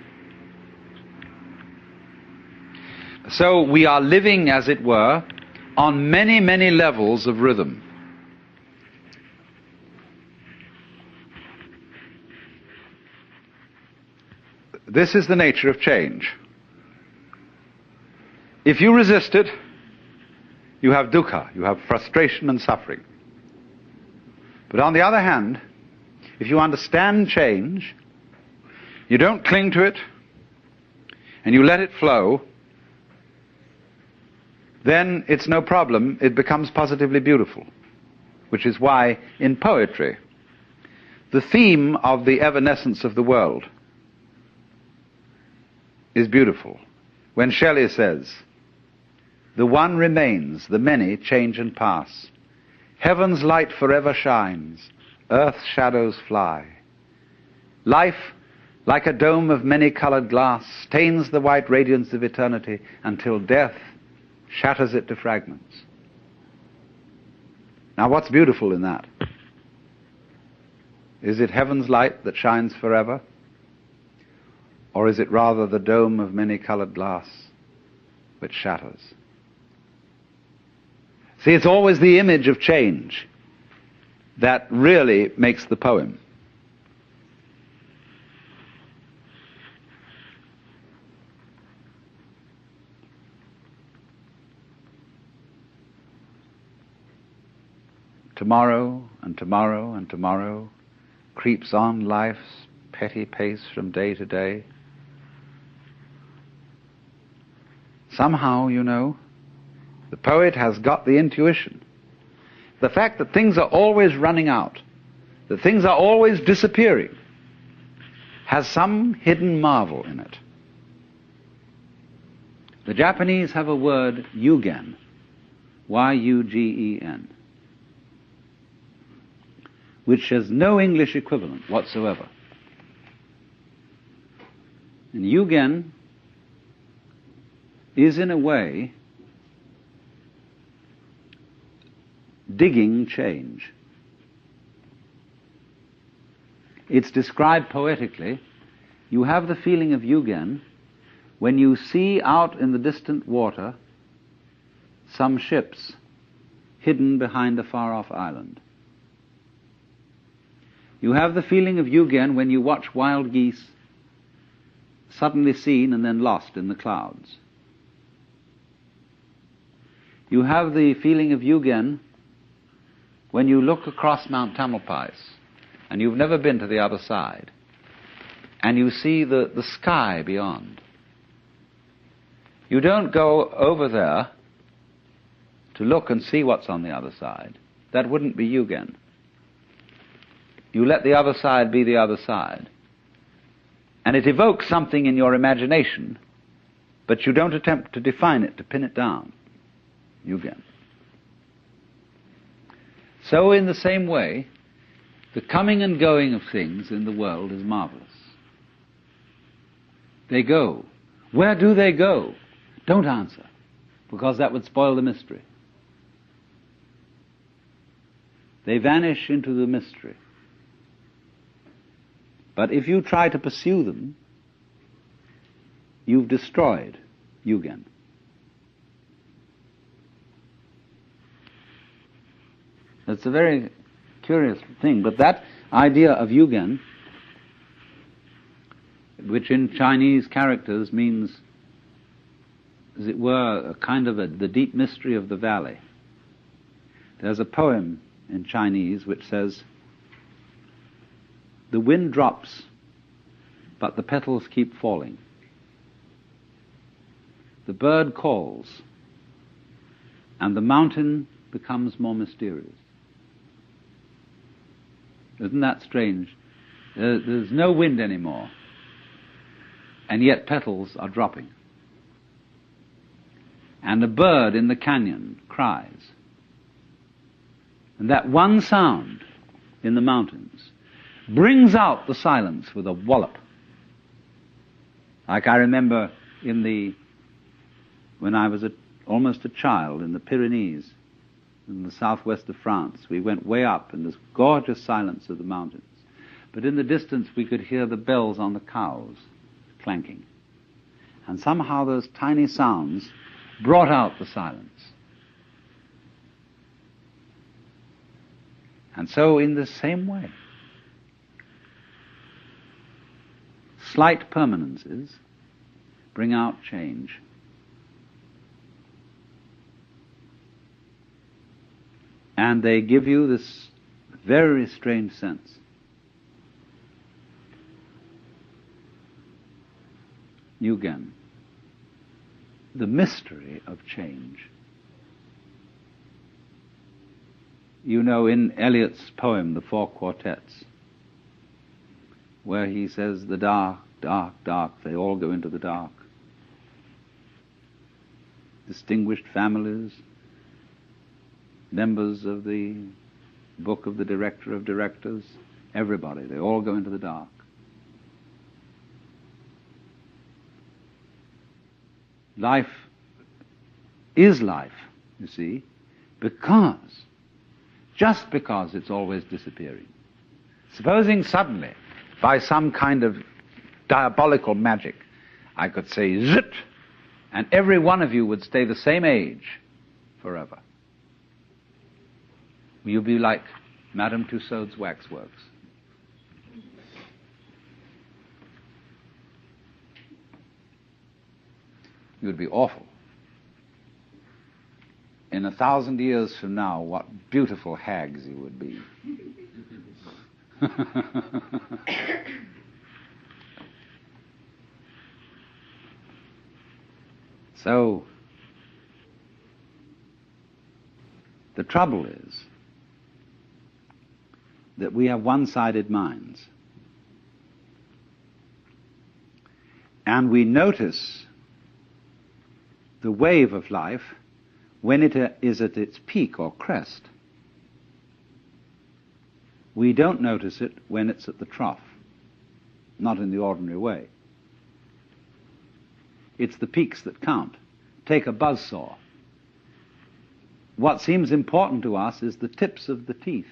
Speaker 2: So we are living, as it were, on many, many levels of rhythm. This is the nature of change. If you resist it, you have dukkha, you have frustration and suffering. But on the other hand, if you understand change, you don't cling to it, and you let it flow, then it's no problem. It becomes positively beautiful, which is why in poetry, the theme of the evanescence of the world is beautiful. When Shelley says, "The one remains, the many change and pass. Heaven's light forever shines, earth's shadows fly. Life, like a dome of many-colored glass, stains the white radiance of eternity until death shatters it to fragments." Now, what's beautiful in that? Is it heaven's light that shines forever? Or is it rather the dome of many-colored glass which shatters? See, it's always the image of change that really makes the poem. Tomorrow and tomorrow and tomorrow creeps on life's petty pace from day to day. Somehow, you know, the poet has got the intuition. The fact that things are always running out, that things are always disappearing, has some hidden marvel in it. The Japanese have a word, yugen, Y-U-G-E-N, which has no English equivalent whatsoever. And yugen is, in a way, digging change. It's described poetically. You have the feeling of yugen when you see out in the distant water some ships hidden behind a far-off island. You have the feeling of yugen when you watch wild geese suddenly seen and then lost in the clouds. You have the feeling of yugen when you look across Mount Tamalpais and you've never been to the other side and you see the sky beyond. You don't go over there to look and see what's on the other side. That wouldn't be yugen. You let the other side be the other side. And it evokes something in your imagination, but you don't attempt to define it, to pin it down. Yugen. So in the same way, the coming and going of things in the world is marvelous. They go. Where do they go? Don't answer, because that would spoil the mystery. They vanish into the mystery. But if you try to pursue them, you've destroyed yugen. It's a very curious thing, but that idea of yugen, which in Chinese characters means, as it were, a kind of the deep mystery of the valley. There's a poem in Chinese which says, "The wind drops, but the petals keep falling. The bird calls, and the mountain becomes more mysterious." Isn't that strange? There's no wind anymore, and yet petals are dropping. And a bird in the canyon cries. And that one sound in the mountains brings out the silence with a wallop. Like I remember when I was almost a child in the Pyrenees, in the southwest of France, we went way up in this gorgeous silence of the mountains. But in the distance we could hear the bells on the cows clanking. And somehow those tiny sounds brought out the silence. And so in the same way, slight permanences bring out change. And they give you this very strange sense. Yugen, the mystery of change.
Speaker 1: You know, in Eliot's poem, The Four Quartets, where he says, the dark, dark, dark, they all go into the dark. Distinguished families, members of the book of the director of directors, everybody, they all go into the dark. Life is life, you see, just because it's always disappearing. Supposing suddenly, by some kind of diabolical magic, I could say zit, and every one of you would stay the same age forever. You'd be like Madame Tussauds waxworks. You would be awful. In 1,000 years from now, what beautiful hags you would be. So, the trouble is that we have one-sided minds. And we notice the wave of life when it is at its peak or crest. We don't notice it when it's at the trough, not in the ordinary way. It's the peaks that count. Take a buzzsaw. What seems important to us is the tips of the teeth.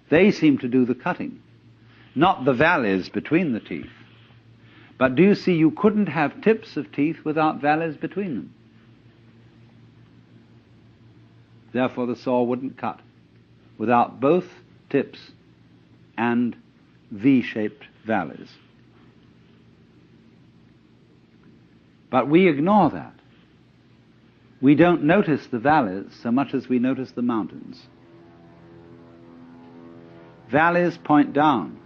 Speaker 1: They seem to do the cutting, not the valleys between the teeth. But do you see, you couldn't have tips of teeth without valleys between them. Therefore the saw wouldn't cut without both tips and V-shaped valleys. But we ignore that. We don't notice the valleys so much as we notice the mountains. Valleys point down,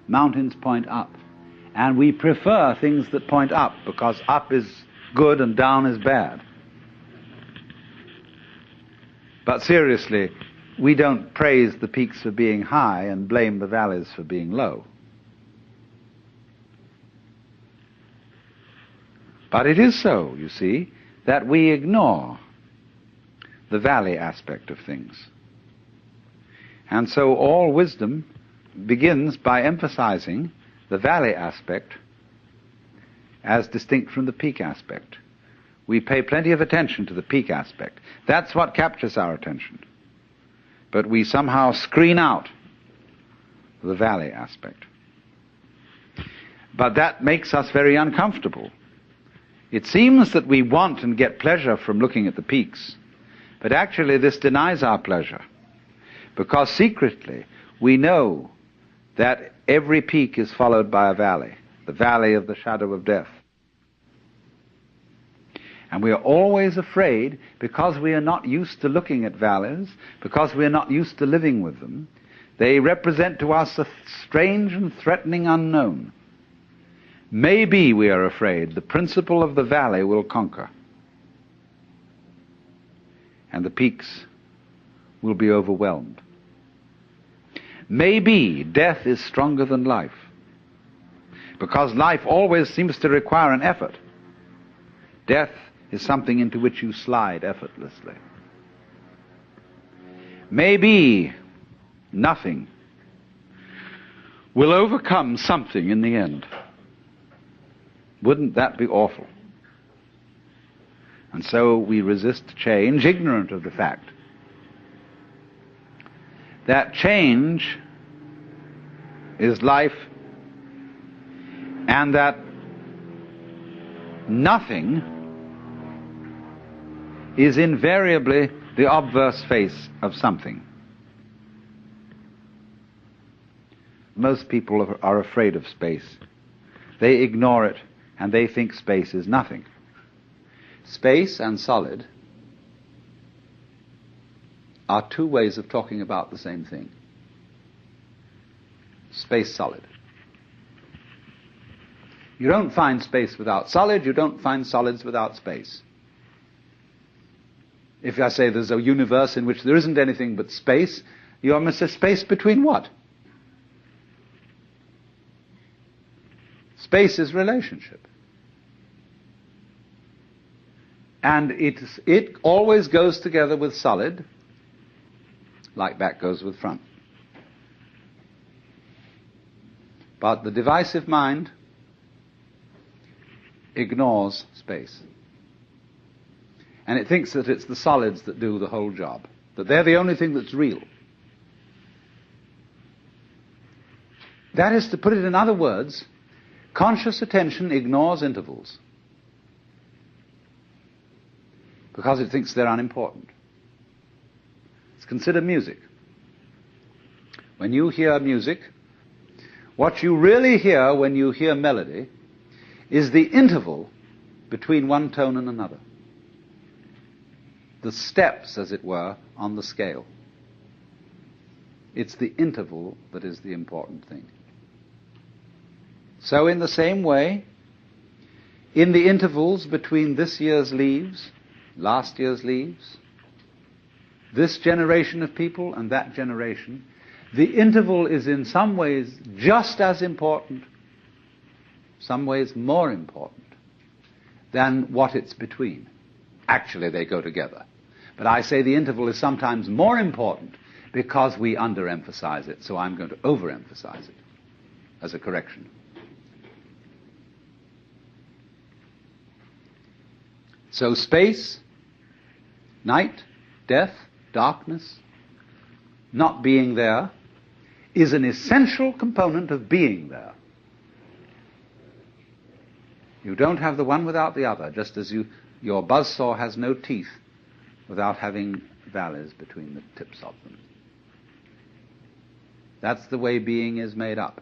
Speaker 1: mountains point up. And we prefer things that point up, because up is good and down is bad. But seriously, we don't praise the peaks for being high and blame the valleys for being low. But it is so, you see, that we ignore the valley aspect of things. And so all wisdom begins by emphasizing the valley aspect as distinct from the peak aspect. We pay plenty of attention to the peak aspect. That's what captures our attention. But we somehow screen out the valley aspect. But that makes us very uncomfortable. It seems that we want and get pleasure from looking at the peaks, but actually this denies our pleasure, because secretly we know that every peak is followed by a valley, the valley of the shadow of death. And we are always afraid, because we are not used to looking at valleys, because we are not used to living with them. They represent to us a strange and threatening unknown. Maybe, we are afraid, the principle of the valley will conquer, and the peaks will be overwhelmed. Maybe death is stronger than life, because life always seems to require an effort. Death is something into which you slide effortlessly. Maybe nothing will overcome something in the end. Wouldn't that be awful? And so we resist change, ignorant of the fact that change is life, and that nothing is invariably the obverse face of something. Most people are afraid of space. They ignore it, and they think space is nothing. Space and solid are two ways of talking about the same thing. Space, solid. You don't find space without solid, you don't find solids without space.
Speaker 2: If I say there's a universe in which there isn't anything but space, you must say space between what? Space is relationship. And it always goes together with solid, like back goes with front. But the divisive mind ignores space. And it thinks that it's the solids that do the whole job, that they're the only thing that's real. That is, to put it in other words, conscious attention ignores intervals because it thinks they're unimportant. Let's consider music. When you hear music, what you really hear when you hear melody is the interval between one tone and another. The steps, as it were, on the scale. It's the interval that is the important thing. So in the same way, in the intervals between this year's leaves, last year's leaves, this generation of people and that generation, the interval is in some ways just as important, some ways more important, than what it's between. Actually, they go together. But I say the interval is sometimes more important because we underemphasize it, so I'm going to overemphasize it as a correction. So space, night, death, darkness, not being there, is an essential component of being there. You don't have the one without the other, just as your buzzsaw has no teeth without having valleys between the tips of them. That's the way being is made up.